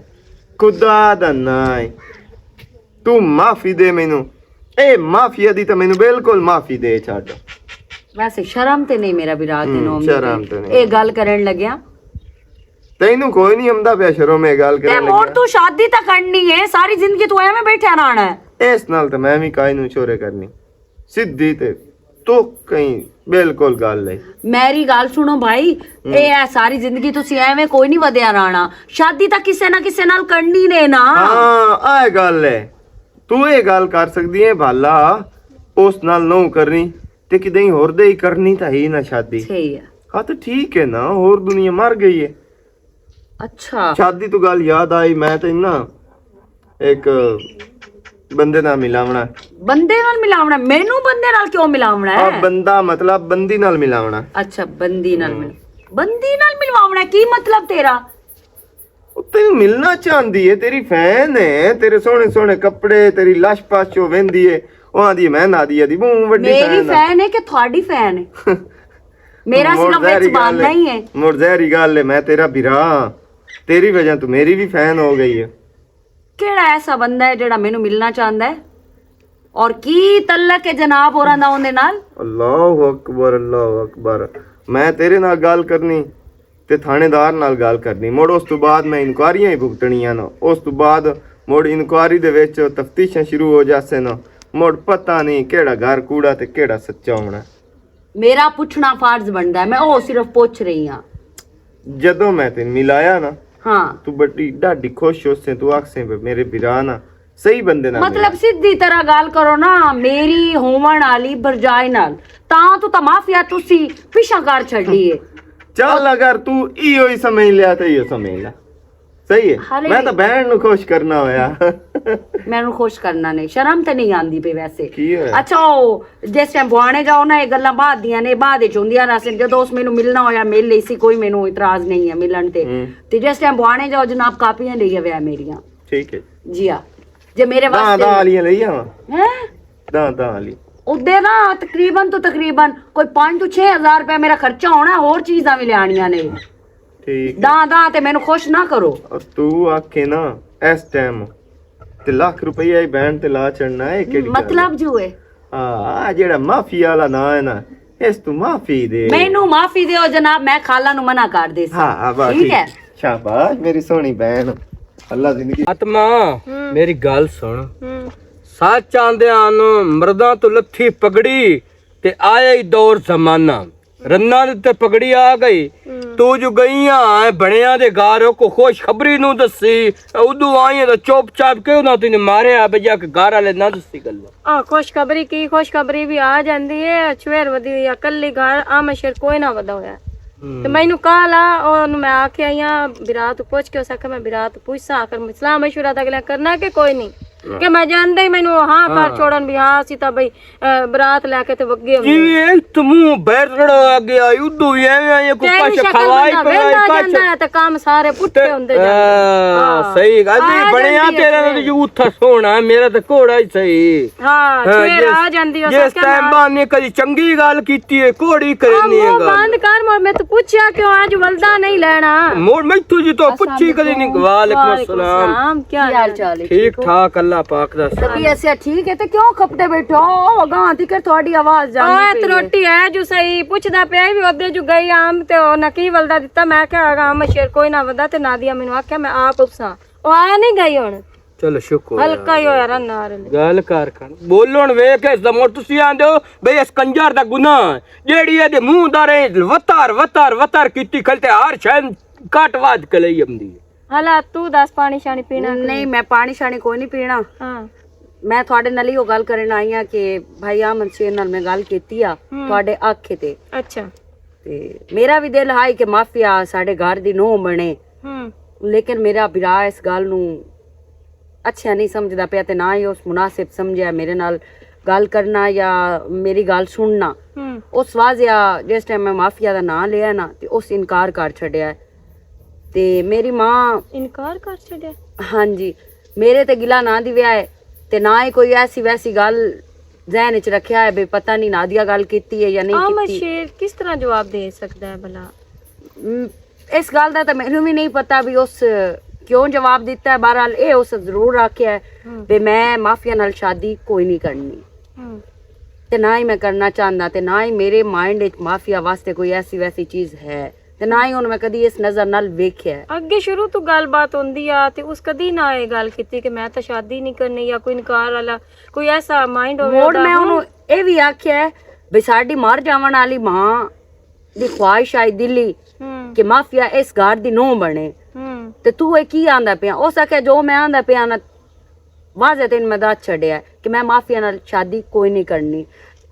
ਖੁਦਾ ਦਾ ਨਾਮ ਤੂੰ ਮਾਫੀ ਦੇ ਮੈਨੂੰ, ਇਹ ਮਾਫੀਆ ਦੀ ਤਾਂ ਮੈਨੂੰ ਬਿਲਕੁਲ ਮਾਫੀ ਦੇ ਛੱਡ। ਵੈਸੇ ਸ਼ਰਮ ਤੇ ਨਹੀਂ ਮੇਰਾ ਵਿਰਾਟ ਦੇ ਨਾਮ ਸ਼ਰਮ ਤੇ ਨਹੀਂ। ਇਹ ਗੱਲ ਕਰਨ ਲੱਗਿਆ ਤੈਨੂੰ ਕੋਈ ਨਹੀਂ ਆਉਂਦਾ ਪਿਆ ਸ਼ਰਮ ਇਹ ਗੱਲ ਤੇ ਕਰਨ ਮੋੜ ਲੱਗਿਆ। ਤੂੰ ਸ਼ਾਦੀ ਤਾਂ ਕਰਨੀ ਹੈ, ਸਾਰੀ ਜ਼ਿੰਦਗੀ ਤੂੰ ਐਵੇਂ ਬੈਠਾ ਰਹਿਣਾ ਹੈ। ਇਸ ਨਾਲ ਤਾਂ ਮੈਂ ਵੀ ਕਾਇ ਨੂੰ ਚੋਰੇ ਕਰਨੀ ਸਿੱਧੀ ਤੇ ਤੂੰ ਕਹੀਂ ਬਿਲਕੁਲ ਗੱਲ ਹੈ। ਮੇਰੀ ਗੱਲ ਸੁਣੋ ਭਾਈ, ਇਹ ਹੈ ਸਾਰੀ ਜ਼ਿੰਦਗੀ ਤੁਸੀਂ ਐਵੇਂ ਕੋਈ ਨਹੀਂ ਵਧਿਆ ਰਹਿਣਾ। ਸ਼ਾਦੀ ਤਾਂ ਕਿਸੇ ਨਾ ਕਿਸੇ ਨਾਲ ਕਰਨੀ ਨੇ ਨਾ। ਹਾਂ ਆਹ ਗੱਲ ਹੈ, ਤੂੰ ਇਹ ਗੱਲ ਕਰ ਸਕਦੀ ਹੈ ਭਾਲਾ ਉਸ ਨਾਲ ਨੋ ਕਰਨੀ ਤੇ ਕਿਤੇ ਹੋਰ ਦੇ ਹੀ ਕਰਨੀ ਤਾਂ ਹੀ ਨਾ ਸ਼ਾਦੀ। ਸਹੀ ਹੈ। ਹਾਂ ਤਾਂ ਠੀਕ ਹੈ ਨਾ, ਹੋਰ ਦੁਨੀਆ ਮਰ ਗਈ ਹੈ। ਅੱਛਾ ਸ਼ਾਦੀ ਤੋਂ ਗੱਲ ਯਾਦ ਆਈ, ਮੈਂ ਤਾਂ ਨਾ ਇੱਕ ਬੰਦੇ ਨਾਲ ਮਿਲਾਵਣਾ। ਬੰਦੇ ਨਾਲ ਮਿਲਾਵਣਾ? ਮੈਨੂੰ ਬੰਦੇ ਨਾਲ ਕਿਉਂ ਮਿਲਾਵਣਾ ਆ ਹੈ? ਬੰਦਾ ਮਤਲਬ ਬੰਦੀ ਨਾਲ ਮਿਲਾਵਣਾ। ਅੱਛਾ ਬੰਦੀ ਨਾਲ ਬੰਦੀ ਨਾਲ ਮਿਲਵਾਉਣਾ, ਕੀ ਮਤਲਬ ਤੇਰਾ? ਉਹ ਤੈਨੂੰ ਮਿਲਣਾ ਚਾਹੁੰਦੀ ਹੈ, ਤੇਰੀ ਫੈਨ ਹੈ, ਤੇਰੇ ਸੋਹਣੇ ਸੋਹਣੇ ਕੱਪੜੇ, ਤੇਰੀ ਲਸ਼ ਪਾਸ਼ੋ ਵਹਿੰਦੀ ਹੈ, ਉਹ ਆਂਦੀ ਮੈਂ ਨਾਦੀਆ ਦੀ ਬਹੁਤ ਵੱਡੀ ਮੇਰੀ ਫੈਨ ਫੈਨ ਹੈ ਕਿ ਤੁਹਾਡੀ ਫੈਨ ਹੈ? ਮੇਰਾ ਸਿਰਫ ਵਿੱਚ ਬਾਤ ਨਹੀਂ ਹੈ। ਮੁਰਜ਼ਹਿਰੀ ਗੱਲ ਹੈ, ਮੈਂ ਤੇਰਾ ਵੀਰਾ, ਤੇਰੀ ਵਜ੍ਹਾ ਤੋਂ ਮੇਰੀ ਵੀ ਫੈਨ ਹੋ ਗਈ ਹੈ। ਕਿਹੜਾ ਐਸਾ ਬੰਦਾ ਹੈ ਜਿਹੜਾ ਮੈਨੂੰ ਮਿਲਣਾ ਚਾਹੁੰਦਾ ਹੈ? ਔਰ ਕੀ ਤਲਕ ਹੈ ਜਨਾਬ ਹੋਰਾਂ ਦਾ ਉਹਦੇ ਨਾਲ? ਅੱਲਾਹੁ ਅਕਬਰ, ਅੱਲਾਹੁ ਅਕਬਰ। ਮੈਂ ਤੇਰੇ ਨਾਲ ਗੱਲ ਕਰਨੀ ਤੇ ਥਾਣੇਦਾਰ ਨਾਲ ਗੱਲ ਕਰਨੀ, ਮੁੜ ਉਸ ਤੋਂ ਬਾਅਦ ਮੈਂ ਇਨਕੁਆਰੀਆਂ ਹੀ ਭੁਗਤਣੀਆਂ ਨਾ। ਉਸ ਤੋਂ ਬਾਅਦ ਮੁੜ ਇਨਕੁਆਰੀ ਦੇ ਵਿੱਚ ਤਫਤੀਸ਼ਾਂ ਸ਼ੁਰੂ ਹੋ ਜਾਸੇ ਨਾ, ਮੁੜ ਪਤਾ ਨਹੀਂ ਕਿਹੜਾ ਘਰ ਕੂੜਾ ਤੇ ਕਿਹੜਾ ਸੱਚਾ ਹੋਣਾ। ਮੇਰਾ ਪੁੱਛਣਾ ਫਰਜ਼ ਬਣਦਾ ਹੈ, ਮੈਂ ਉਹ ਸਿਰਫ ਪੁੱਛ ਰਹੀ ਹਾਂ। ਜਦੋਂ ਮੈਂ ਤੈਨੂੰ ਮਿਲਾਇਆ ਨਾ, ਹਾਂ ਤੂੰ ਬੜੀ ਢਾਡੀ ਖੁਸ਼ ਹੋਸੇ, ਤੂੰ ਆਖਸੇ ਮੇਰੇ ਵੀਰਾ ਨਾ ਸਹੀ ਬੰਦੇ ਨਾਲ ਮਤਲਬ ਸਿੱਧੀ ਤਰ੍ਹਾਂ ਗੱਲ ਕਰੋ ਨਾ ਮੇਰੀ ਹੋਵਣ ਵਾਲੀ ਬਰਜਾਈ ਨਾਲ, ਤਾਂ ਤੂੰ ਤਾਂ ਮਾਫੀਆ ਤੁਸੀਂ ਪਿਛਾ ਕਰ ਛੱਡੀ ਏ। ਚੱਲ ਅਗਰ ਤੂੰ ਇਹੋ ਹੀ ਸਮਝ ਲਿਆ ਤਾਂ ਇਹੋ ਸਮਝ ਲੈ, ਸਹੀ ਹੈ। ਮੈਂ ਤਾਂ ਬਹਿਣ ਨੂੰ ਖੁਸ਼ ਕਰਨਾ ਹੋਇਆ। ਮੈਨੂੰ ਖੁਸ਼ ਕਰਨਾ ਨਹੀਂ, ਸ਼ਰਮ ਤੇ ਨਹੀਂ ਆਂਦੀ ਪਈ ਵੈਸੇ। ਕੀ ਹੋਇਆ? ਅੱਛਾ ਉਹ ਜਿਸ ਟਾਈਮ ਬੁਆਣੇ ਜਾਓ ਨਾ, ਇਹ ਗੱਲਾਂ ਬਾਅਦ ਦੀਆਂ ਨੇ, ਬਾਅਦ ਵਿੱਚ ਹੁੰਦੀਆਂ ਰਸਨ। ਜਦੋਂ ਉਸ ਮੈਨੂੰ ਮਿਲਣਾ ਹੋਇਆ ਮਿਲ ਲਈ ਸੀ, ਕੋਈ ਮੈਨੂੰ ਇਤਰਾਜ਼ ਨਹੀਂ ਹੈ ਮਿਲਣ ਤੇ ਜਿਸ ਟਾਈਮ ਬੁਆਣੇ ਜਾਓ ਜਨਾਬ ਕਾਪੀਆਂ ਲਈ ਆਵੇ ਮੇਰੀਆਂ। ਠੀਕ ਹੈ ਜੀ ਆ, ਜੇ ਮੇਰੇ ਦਾ ਵਾਸਤੇ ਵਾਲੀਆਂ ਲਈ ਆਵਾਂ ਹੈ ਦਾ ਵਾਲੀ ਉਹਦੇ ਨਾ ਤਕਰੀਬਨ ਕੋਈ 5 ਤੋਂ 6 ਹਜ਼ਾਰ ਰੁਪਏ ਮੇਰਾ ਖਰਚਾ ਹੋਣਾ, ਹੋਰ ਚੀਜ਼ਾਂ ਵੀ ਲਿਆਣੀਆਂ ਨੇ। ਠੀਕ ਦਾ ਤੇ ਮੈਨੂੰ ਖੁਸ਼ ਨਾ ਕਰੋ। ਤੂੰ ਆਖੇ ਨਾ ਇਸ ਟਾਈਮ ਤੇ ਲੱਖ ਰੁਪਈਆ ਹੀ ਬੈਂਡ ਤੇ ਲਾ ਚੜਨਾ ਹੈ, ਕਿਹੜੀ ਗੱਲ? ਮਤਲਬ ਜੋ ਹੈ ਹਾਂ ਜਿਹੜਾ ਮਾਫੀ ਵਾਲਾ ਨਾਂ ਹੈ ਨਾ, ਇਸ ਤੂੰ ਮਾਫੀ ਦੇ। ਮੈਨੂੰ ਮਾਫੀ ਦਿਓ ਜਨਾਬ, ਮੈਂ ਖਾਲਾ ਨੂੰ ਮਨਾ ਕਰ ਦੇ ਸੀ। ਹਾਂ ਬਸ ਠੀਕ ਹੈ। ਸ਼ਾਬਾਸ਼ ਮੇਰੀ ਸੋਹਣੀ ਬਹਿਣ, ਅੱਲਾ ਜ਼ਿੰਦਗੀ। ਆਤਮਾ ਮੇਰੀ ਗੱਲ ਸੁਣ, ਸੱਚ ਆਂਦਿਆਂ ਨੂੰ ਮਰਦਾਂ ਤੋਂ ਲੱਥੀ ਪਗੜੀ ਤੇ ਆਇਆ ਹੀ ਦੌਰ ਜ਼ਮਾਨਾ, ਰੰਨਾਂ ਦੇ ਉੱਤੇ ਪਗੜੀ ਆ ਗਈ। ਤੂੰ ਜੋ ਗਈਆਂ ਬਣਿਆ ਦੇ ਘਰ ਕੋ ਖੁਸ਼ਖਬਰੀ ਨੂੰ ਦੱਸੀ, ਉਦੋਂ ਆਈਆਂ ਤਾਂ ਚੁੱਪ ਚਾਪ ਕਿਉਂ ਨਾ ਤੈਨੂੰ ਮਾਰਿਆ ਬਜਾ ਕੇ ਘਰ ਵਾਲੇ ਨਾ ਦੱਸੀ ਗੱਲ। ਆ ਖੁਸ਼ਖਬਰੀ ਕੀ ਖੁਸ਼ਖਬਰੀ ਵੀ ਆ ਜਾਂਦੀ ਹੈ, ਚਵੇਰ ਵਧੀ ਹੋਈ ਆ, ਕੱਲੀ ਘਰ ਆਮਸ਼ਰ ਕੋਈ ਨਾ ਵਧਾ ਹੋਇਆ। ਤੇ ਮੈਨੂੰ ਕਾਲ ਆ, ਉਹਨੂੰ ਮੈਂ ਆਖਿਆ ਆਈਆਂ ਬਿਰਾਤ ਪੁੱਛ ਕੇ, ਉਸ ਆਖਿਆ ਮੈਂ ਬਿਰਾਤ ਪੁੱਛਾਂ, ਆਖਰ ਮਸਲਾ ਮਸ਼ਵਰਾ ਤਾਂ ਅਗਲਾ ਕਰਨਾ ਕਿ ਕੋਈ ਨਹੀਂ, ਕਿ ਮੈਂ ਜਾਣਦਾ ਹੀ ਮੈਨੂੰ ਹਾਂ ਕਰ ਛੋੜਨ ਵੀ ਹਾਂ ਸੀ ਤਾਂ ਬਈ ਬਰਾਤ ਲੈ ਕੇ ਤੇ ਵੱਗੇ ਹੁੰਦੇ। ਜਿਵੇਂ ਤੂੰ ਬੈਠ ਰੜਾ ਗਿਆ ਉਦੋਂ ਵੀ ਐਵੇਂ ਆਇਆ ਕੋਈ ਪਾਸ਼ਾ ਖਵਾਈ ਪਵਾਈ ਜਾਂਦਾ ਤੇ ਕੰਮ ਸਾਰੇ ਪੁੱਠੇ ਹੁੰਦੇ ਜਾਂਦੇ। ਸਹੀ ਗੱਲ ਜੀ, ਬਣਿਆ ਤੇਰਾ ਤੇ ਉੱਥਾ ਸੋਹਣਾ, ਮੇਰਾ ਤਾਂ ਘੋੜਾ ਹੀ ਸਹੀ। ਹਾਂ ਸਵੇਰ ਆ ਜਾਂਦੀ ਉਸ ਜਿਸ ਟਾਈਮ ਬਾਨੇ ਕਦੀ ਚੰਗੀ ਗੱਲ ਕੀਤੀ ਹੈ ਘੋੜੀ ਕਰਨੀ ਹੈ ਗੱਲ। ਬੰਦ ਕਰ ਮੋਰ, ਮੈਂ ਤਾਂ ਪੁੱਛਿਆ ਕਿਉਂ ਅੱਜ ਵਲਦਾ ਨਹੀਂ ਲੈਣਾ? ਮੋੜ ਮੈਥੋਂ ਜੀ ਤੋਂ ਪੁੱਛੀ ਕਦੀ ਨਹੀਂ। ਵਾਲੇਕੁਮ ਅਸਲਾਮ, ਕੀ ਹਾਲ ਚਾਲ ਹੈ? ਠੀਕ ਠਾਕ ਅੱਲਾ ਪਾਕ ਦਾ। ਤਬੀ ਐਸੇ ਠੀਕ ਹੈ ਤੇ ਕਿਉਂ ਖਪਟੇ ਬੈਠੋ? ਗਾਂ ਦੀ ਕਰ ਤੁਹਾਡੀ ਆਵਾਜ਼ ਜਾਂਦੀ ਓਏ ਤੇ ਰੋਟੀ ਹੈ ਜੋ ਸਹੀ ਪੁੱਛਦਾ ਪਿਆ ਵੀ ਉਹਦੇ ਜੋ ਗਈ ਆਮ ਤੇ ਉਹ ਨਕੀ ਵਲਦਾ ਦਿੱਤਾ। ਮੈਂ ਕਿਹਾ ਆਮ ਸ਼ੇਰ ਕੋਈ ਨਾ ਵਦਾ ਤੇ ਨਾਦੀਆ ਮੈਨੂੰ ਆਖਿਆ ਮੈਂ ਆਪ ਉਪਸਾਂ, ਉਹ ਆਇਆ ਨਹੀਂ ਗਈ ਹੁਣ। ਚਲੋ ਸ਼ੁਕਰ ਹਲਕਾ ਹੀ ਹੋਇਆ ਰੰਨਾਰ ਗੱਲ ਕਰ ਬੋਲਣ ਵੇਖ ਇਸ ਦਾ ਮੋੜ ਤੁਸੀਂ ਆਂਦੇ ਹੋ ਬਈ ਇਸ ਕੰਜਰ ਦਾ ਗੁਨਾਹ ਜਿਹੜੀ ਇਹਦੇ ਮੂੰਹ ਦਾ ਰੇ ਵਤਰ ਕੀਤੀ ਖਲਤੇ ਹਰ ਸ਼ੈਨ ਘਟ ਵਾਜ ਕੇ ਲਈ ਆਉਂਦੀ। ਹਲਾ ਤੂੰ ਦੱਸ ਪਾਣੀ ਸ਼ਾਣੀ ਪੀਣਾ? ਨਹੀਂ ਮੈਂ ਪਾਣੀ ਸ਼ਾਣੀ ਕੋਈ ਨਹੀਂ ਪੀਣਾ। ਹਾਂ ਮੈਂ ਤੁਹਾਡੇ ਨਾਲ ਹੀ ਉਹ ਗੱਲ ਕਰਨ ਆਈ ਆ ਕਿ ਭਾਈ ਆਮਨ ਸ਼ੇਰ ਨਾਲ ਮੈਂ ਗੱਲ ਕੀਤੀ ਆ ਤੁਹਾਡੇ ਆਖੇ ਤੇ। ਅੱਛਾ ਤੇ ਮੇਰਾ ਵੀ ਦਿਲ ਹਾਈ ਕਿ ਮਾਫੀਆ ਸਾਡੇ ਘਰ ਦੀ ਨੂੰਹ ਬਣੇ, ਲੇਕਿਨ ਮੇਰਾ ਵੀਰਾ ਇਸ ਗੱਲ ਨੂੰ ਅੱਛਾ ਨਹੀਂ ਸਮਝਦਾ ਪਿਆ ਤੇ ਨਾ ਹੀ ਉਸ ਮੁਨਾਸਿਬ ਸਮਝਿਆ ਮੇਰੇ ਨਾਲ ਗੱਲ ਕਰਨਾ ਜਾਂ ਮੇਰੀ ਗੱਲ ਸੁਣਨਾ ਉਸ ਵਾਜਿਆ ਜਿਸ ਟਾਈਮ ਮੈਂ ਮਾਫੀਆ ਦਾ ਨਾਂ ਲਿਆ ਨਾ ਤੇ ਉਸ ਇਨਕਾਰ ਕਰ ਛੱਡਿਆ ਤੇ ਮੇਰੀ ਮਾਂ ਇਨਕਾਰ ਕਰ ਛੱਡਿਆ? ਹਾਂਜੀ, ਮੇਰੇ ਤੇ ਗਿਲਾ ਨਾ ਦੀ ਵਿਆਹ ਹੈ ਤੇ ਨਾ ਹੀ ਕੋਈ ਐਸੀ ਵੈਸੀ ਗੱਲ ਜ਼ਹਿਨ ਚ ਰੱਖਿਆ ਹੈ ਵੀ ਪਤਾ ਨਹੀਂ ਨਾਦੀਆ ਗੱਲ ਕੀਤੀ ਹੈ ਜਾਂ ਨਹੀਂ ਆਮਦ ਕੀਤੀ। ਸ਼ੇਰ ਕਿਸ ਤਰ੍ਹਾਂ ਜਵਾਬ ਦੇ ਸਕਦਾ ਹੈ ਭਲਾ? ਇਸ ਗੱਲ ਦਾ ਤਾਂ ਮੈਨੂੰ ਵੀ ਨਹੀਂ ਪਤਾ ਵੀ ਉਸ ਕਿਉਂ ਜਵਾਬ ਦਿੱਤਾ ਹੈ। ਬਹਰਾਲ ਇਹ ਉਸ ਜ਼ਰੂਰ ਆਖਿਆ ਹੈ ਵੀ ਮੈਂ ਮਾਫੀਆ ਨਾਲ ਸ਼ਾਦੀ ਕੋਈ ਨਹੀਂ ਕਰਨੀ ਤੇ ਨਾ ਹੀ ਮੈਂ ਕਰਨਾ ਚਾਹੁੰਦਾ ਤੇ ਨਾ ਹੀ ਮੇਰੇ ਮਾਈਂਡ ਵਿੱਚ ਮਾਫੀਆ ਵਾਸਤੇ ਕੋਈ ਐਸੀ ਵੈਸੀ ਚੀਜ਼ ਹੈ ਤੇ ਨਾ ਹੀ ਹੁਣ ਮੈਂ ਕਦੀ ਇਸ ਨਜ਼ਰ ਨਾਲ ਵੇਖਿਆ ਹੈ। ਅੱਗੇ ਸ਼ੁਰੂ ਤੋਂ ਗੱਲਬਾਤ ਹੁੰਦੀ ਆ ਤੇ ਉਸ ਕਦੀ ਨਾ ਇਹ ਗੱਲ ਕੀਤੀ ਕਿ ਮੈਂ ਤਾਂ ਸ਼ਾਦੀ ਨਹੀਂ ਕਰਨੀ ਜਾਂ ਕੋਈ ਇਨਕਾਰ ਵਾਲਾ ਕੋਈ ਐਸਾ ਮਾਈਂਡ ਹੋਵੇ ਮੋੜ ਮੈਂ ਉਹਨੂੰ ਇਹ ਵੀ ਆਖਿਆ ਹੈ ਵੀ ਸਾਡੀ ਮਰ ਜਾਵਣ ਵਾਲੀ ਮਾਂ ਦੀ ਖੁਆਇਸ਼ ਆਈ ਦਿੱਲੀ ਕਿ ਮਾਫੀਆ ਇਸ ਘਰ ਦੀ ਨੂੰਹ ਬਣੇ ਤੇ ਤੂੰ ਇਹ ਕੀ ਆਂਦਾ ਪਿਆ? ਉਸ ਆਖਿਆ ਜੋ ਮੈਂ ਆਂਦਾ ਪਿਆ ਨਾ ਵਾਜ਼ੇ ਤੈਨੂੰ ਮੈਂ ਦੱਸ ਛੱਡਿਆ ਕਿ ਮੈਂ ਮਾਫੀਆ ਨਾਲ ਸ਼ਾਦੀ ਕੋਈ ਨਹੀਂ ਕਰਨੀ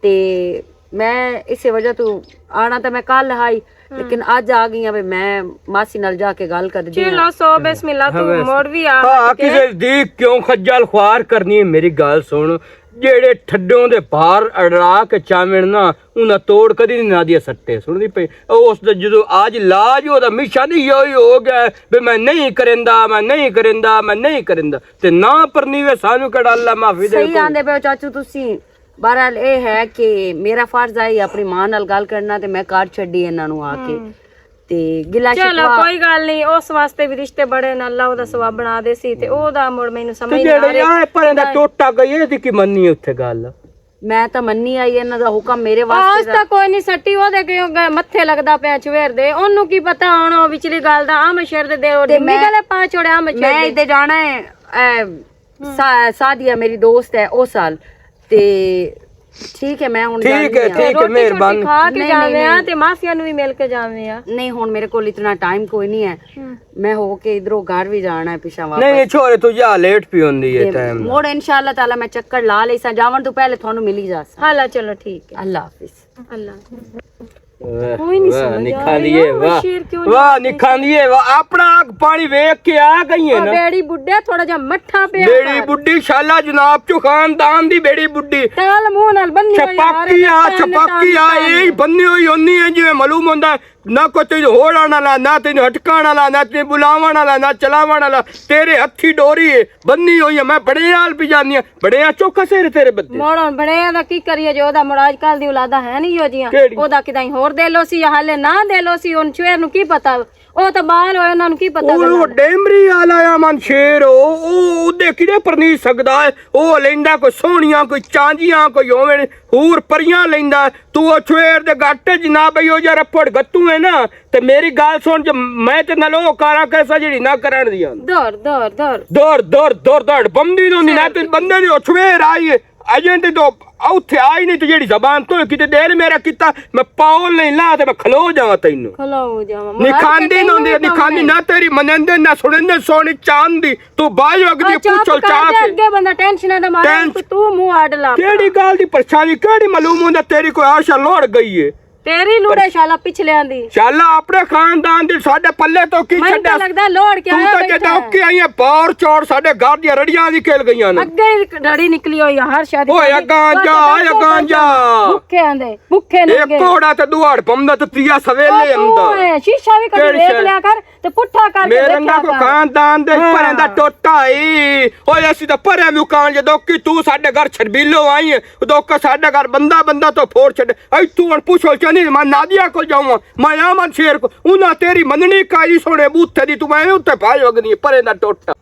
ਤੇ ਮੈਂ ਇਸੇ ਵਜ੍ਹਾ ਤੋਂ ਆਣਾ ਤਾਂ ਮੈਂ ਕੱਲ ਆਈ ਲੇਕਿਨ ਅੱਜ ਆ ਗਈ ਆ ਵੀ ਮੈਂ ਮਾਸੀ ਨਾਲ ਜਾ ਕੇ ਗੱਲ ਕਰਦੀ ਹਾਂ। ਚਲੋ ਸੋ ਬਿਸਮਿਲ੍ਲਾ ਤੂੰ ਮੋੜ ਵੀ ਆ ਹਾਂ ਕਿਸੇ ਦੀ ਕਿਉਂ ਖੱਜਲ ਖੁਆਰ ਕਰਨੀ ਹੈ? ਮੇਰੀ ਗੱਲ ਸੁਣ, ਜਿਹੜੇ ਠੱਡੋਂ ਦੇ ਭਾਰ ਅੜਰਾ ਕੇ ਚਾਵਣ ਨਾ ਉਹਨਾਂ ਤੋੜ ਕਦੀ ਨਹੀਂ ਨਾਦੀਆ ਸੱਟੇ ਸੁਣਦੀ ਪਈ। ਉਸ ਦਾ ਜਦੋਂ ਅੱਜ ਲਾਜ ਉਹਦਾ ਮਿਸ਼ਾ ਨਹੀਂ ਹੋ ਗਿਆ ਵੀ ਮੈਂ ਨਹੀਂ ਕਰਿੰਦਾ ਮੈਂ ਨਹੀਂ ਕਰਿੰਦਾ ਮੈਂ ਨਹੀਂ ਕਰਿੰਦਾ ਤੇ ਨਾ ਪਰਨੀਵੇ ਸਾਨੂੰ ਕਿਹੜਾ ਅੱਲਾ ਮਾਫੀ ਦੇ। ਸਹੀ ਆਂਦੇ ਪਏ ਚਾਚੂ ਤੁਸੀਂ। ਬਹਰਾਲ ਇਹ ਹੈ ਕਿ ਮੇਰਾ ਫਰਜ਼ ਹੈ ਆਪਣੀ ਮਾਂ ਨਾਲ ਗੱਲ ਕਰਨਾ ਤੇ ਮੈਂ ਕਰ ਛੱਡੀ ਇਹਨਾਂ ਨੂੰ ਆ ਕੇ ਤੇ ਗਿਲਾ ਚਲੋ ਸ਼ਿਕਵਾ। ਕੋਈ ਗੱਲ ਨਹੀਂ, ਉਸ ਵਾਸਤੇ ਵੀ ਰਿਸ਼ਤੇ ਬੜੇ ਨੇ, ਅੱਲਾ ਉਹਦਾ ਸਵਾਬ ਬਣਾ ਦੇ ਸੀ ਤੇ ਉਹਦਾ ਮੁੜ ਮੈਨੂੰ ਸਮਝ ਤੇ ਨਹੀਂ ਆ ਜਿਹੜੇ ਆ ਪਰਾਂ ਦਾ ਟੋਟਾ ਗਈ ਇਹਦੀ ਕੀ ਮੰਨੀ ਉੱਥੇ ਗੱਲ? ਮੈਂ ਤਾਂ ਮੰਨੀ ਆਈ ਇਹਨਾਂ ਦਾ ਹੁਕਮ ਮੇਰੇ ਵਾਸਤੇ ਆਜ ਤਾਂ ਕੋਈ ਨਹੀਂ ਸੱਟੀ ਉਹਦੇ ਕਿਉਂ ਮੱਥੇ ਲੱਗਦਾ ਪਿਆ ਚਵੇਰ ਦੇ, ਉਹਨੂੰ ਕੀ ਪਤਾ ਹੁਣ ਉਹ ਵਿਚਲੀ ਗੱਲ ਦਾ। ਆਮ ਸ਼ੇਰ ਦੇ ਉਹ ਡਿੰਮੀ ਗਲੇ ਪਾ ਛੋੜਿਆ ਆਮ ਸ਼ੇਰ ਮੈਂ ਇੱਥੇ ਜਾਣਾ ਹੈ ਸਾਦੀਆ ਮੇਰੀ ਦੋਸਤ ਹੈ ਉਹ ਸਾਲ ਤੇ ਠੀਕ ਹੈ ਮੈਂ ਹੁਣ ਠੀਕ ਹੈ ਮਿਹਰਬਾਨੀ। ਖਾ ਕੇ ਜਾਵੇਂ ਆ ਤੇ ਮਾਫੀਆ ਨੂੰ ਵੀ ਮਿਲ ਕੇ ਜਾਵੇਂ ਆ। ਨਹੀਂ ਹੁਣ ਮੇਰੇ ਕੋਲ ਇਤਨਾ ਟਾਈਮ ਕੋਈ ਨਹੀਂ ਹੈ, ਮੈਂ ਹੋ ਕੇ ਇਧਰੋਂ ਘਰ ਵੀ ਜਾਣਾ ਹੈ ਪਿਛਾ ਵਾਪਸ। ਨਹੀਂ ਛੋਰੇ ਤੂੰ ਜਾ ਲੇਟ ਪੀ ਹੁੰਦੀ ਹੈ ਟਾਈਮ ਮੋੜ ਇਨਸ਼ਾਅੱਲਾ ਤਾਲਾ ਮੈਂ ਚੱਕਰ ਲਾ ਲਈ ਸਾਂ, ਜਾਵਣ ਤੋਂ ਪਹਿਲੇ ਤੁਹਾਨੂੰ ਮਿਲ ਹੀ ਜਾਸਾਂ। ਹਾਲਾ ਚਲੋ ਠੀਕ ਹੈ, ਅੱਲਾ ਹਾਫਿਜ਼। ਅੱਲਾ ਨਿਖਾਂਦੀਏ ਵਾਹ ਨਿਖਾਂਦੀਏ ਵਾਹ ਆਪਣਾ ਅੱਗ ਪਾਣੀ ਵੇਖ ਕੇ ਆ ਗਈ ਹੈ ਨਾ। ਬੇੜੀ ਬੁੱਢੇ ਥੋੜਾ ਜਿਹਾ ਮੱਠਾ ਪਿਆ ਬੇੜੀ ਬੁੱਢੀ ਸ਼ਾਲਾ ਜਨਾਬ ਚੋ ਖਾਨਦਾਨ ਦੀ ਬੇੜੀ ਬੁੱਢੀ ਤੇਲ ਮੂੰਹ ਨਾਲ ਬੰਨੀ ਹੋਈ ਛਪਾਕੀ ਆ ਇਹ ਬੰਨੀ ਹੋਈ ਹੁੰਦੀ ਹੈ ਜਿਵੇਂ ਮਾਲੂਮ ਹੁੰਦਾ ਨਾ ਕੋਈ ਤੈਨੂੰ ਹੋੜਾਣ ਵਾਲਾ ਨਾ ਤੈਨੂੰ ਹਟਕਾਣ ਵਾਲਾ ਨਾ ਤੈਨੂੰ ਬੁਲਾਵਣ ਵਾਲਾ ਨਾ ਚਲਾਵਣ ਵਾਲਾ, ਤੇਰੇ ਹੱਥੀ ਡੋਰੀ ਹੈ ਬੰਨੀ ਹੋਈ ਹੈ। ਮੈਂ ਬੜੇ ਹਾਲ ਵੀ ਜਾਂਦੀ ਆ ਬੜੇ ਚੌਕਾ ਸਿਰ ਤੇਰੇ ਬੱਦੇ ਮੋੜਨ ਬੜਿਆਂ ਦਾ ਕੀ ਕਰੀਏ ਜੋ ਉਹਦਾ ਮੁੜ ਅੱਜ ਕੱਲ ਦੀ ਔਲਾਦਾ ਹੈ ਨਹੀਂ ਹੋ ਜੀਆਂ ਉਹਦਾ ਕਿਦਾਂ ਹੋਰ ਦੇ ਲੋ ਸੀ ਹਾਲੇ ਨਾ ਦੇ ਲੋ ਸੀ ਉਹਨ ਚਵੇਰ ਨੂੰ ਕੀ ਪਤਾ ਉਹ ਤਾਂ ਬਾਹਰ ਹੋਏ ਉਹਨਾਂ ਨੂੰ ਕੀ ਪਤਾ। ਉਹ ਡੇਮਰੀ ਆਲਾ ਮਨ ਸ਼ੇਰ ਉਹ ਉਹਦੇ ਕਿਹੜੇ ਪਰਨੀ ਸਕਦਾ ਹੈ? ਉਹ ਲੈਂਦਾ ਕੋਈ ਸੋਹਣੀਆਂ ਕੋਈ ਚਾਂਦੀਆਂ ਕੋਈ ਹੋਵੇ ਹੂਰ ਪਰੀਆਂ ਲੈਂਦਾ, ਤੂੰ ਉਹ ਛੇਰ ਦੇ ਗੱਟ ਜਨਾਬ ਉਹ ਜਿਹਾ ਰਫੜ ਗੱਤੂ ਹੈ ਨਾ। ਤੇ ਮੇਰੀ ਗੱਲ ਸੁਣ ਜੇ ਮੈਂ ਤੇ ਨਾਲ ਉਹ ਕਾਰਾਂ ਕੈਸਾ ਜਿਹੜੀ ਨਾ ਕਰਨ ਦੀ ਦੌੜ ਦੌੜ ਦੌੜ ਦੌੜ ਦੌੜ ਦੌੜ ਦੌੜ ਬੰਦੀ ਨੂੰ ਨਹੀਂ ਨਾ ਤੇ ਬੰਦੇ ਦੀ ਉਹ ਛੇਰ ਆਈ ਹੈ ਅਜੇ ਤੇ ਤੋਂ ਉੱਥੇ ਆਈ ਨਹੀਂ ਤੇ ਜਿਹੜੀ ਜ਼ਬਾਨ ਤੋਂ ਕਿਤੇ ਦੇਰ ਮੇਰਾ ਕੀਤਾ ਮੈਂ ਪਾਉਲ ਨਹੀਂ ਲਾ ਤੇ ਮੈਂ ਖਲੋ ਜਾਵਾਂ ਤੈਨੂੰ ਖਲੋ ਜਾਵਾਂ ਨਿਖਾਂਦੀ ਨਿਖਾਂਦੀ ਨਾ ਤੇਰੀ ਮੰਨਦੇ ਨਾ ਸੁਣਦੇ ਸੋਣੀ ਚਾਂਦੀ ਤੂੰ ਬਾਜ ਵਗਦੀ ਪੁੱਛਲ ਚਾਹ ਕੇ ਅੱਗੇ ਬੰਦਾ ਟੈਨਸ਼ਨ ਦਾ ਮਾਰਾ ਤੂੰ ਮੂੰਹ ਅੱਡ ਲਾ। ਕਿਹੜੀ ਗੱਲ ਦੀ ਪਰੇਸ਼ਾਨੀ ਕਿਹੜੀ ਮਾਲੂਮ ਹੁੰਦਾ ਤੇਰੀ ਕੋਈ ਆਸ਼ਾ ਲੋੜ ਗਈ ਏ ਤੇਰੀ ਲੂੜੇ ਸ਼ਾਲਾ ਪਿਛਲਿਆਂ ਦੀ ਸ਼ਾਲਾ ਆਪਣੇ ਖਾਨਦਾਨ ਦੀ ਸਾਡੇ ਪੱਲੇ ਤੋਂ ਕੀ ਮੈਨੂੰ ਛੱਡਿਆ? ਤਾਂ ਲੱਗਦਾ ਲੋੜ ਕੇ ਤੂੰ ਆਇਆ ਤਾਂ ਜਦੋਂ ਉੱਕੇ ਆਈਆਂ ਬਾਹਰ ਚੌੜ ਸਾਡੇ ਘਰ ਦੀਆਂ ਰੜੀਆਂ ਦੀ ਖੇਲ ਗਈਆਂ ਨੇ। ਅੱਗੇ ਹੀ ਡੜੀ ਨਿਕਲੀ ਹੋਈ ਆ ਹਰ ਸ਼ਾਦੀ ਓਏ ਅੱਗਾਂ ਜਾ ਭੁੱਖੇ ਆਂਦੇ ਭੁੱਖੇ ਇਹ ਕੋੜਾ ਤੇ ਦੁਹਾੜ ਪੰਦਾ ਤੇ ਤੀਆ ਸਵੇਲੇ ਆਉਂਦਾ ਸ਼ੀਸ਼ਾ ਵੀ ਕਦੇ ਵੇਖ ਲਿਆ ਕਰ ਤੇ ਪੁੱਠਾ ਕਰਕੇ ਮੇਰੇ ਨਾਲ ਕੋ ਖਾਨਦਾਨ ਦੇ ਪਰਾਂ ਦਾ ਟੋਟਾ ਈ। ਓਏ ਅਸੀਂ ਤਾਂ ਪਰਾਂ ਨੂੰ ਕਾਂ ਜਦੋਂ ਕਿ ਤੂੰ ਸਾਡੇ ਘਰ ਛੜਬੀਲੋ ਆਈ ਉਦੋਂ ਕਿ ਸਾਡੇ ਘਰ ਬੰਦਾ ਤੋਂ ਫੋੜ ਛੱਡ ਐ ਤੂੰ ਹਣ ਪੁੱਛੋ ਚਨੀ ਮੈਂ ਨਾਦੀਆ ਕੋਲ ਜਾਵਾਂ ਮੈਂ ਆਮਨ ਸ਼ੇਰ ਕੋ ਉਹਨਾਂ ਤੇਰੀ ਮੰਨਣੀ ਕਾਈ ਸੋਨੇ ਬੂਥੇ ਦੀ ਤੂੰ ਮੈਂ ਉੱਤੇ ਭਾਜ ਵਗਦੀ ਪਰੇ ਦਾ ਟੋਟਾ।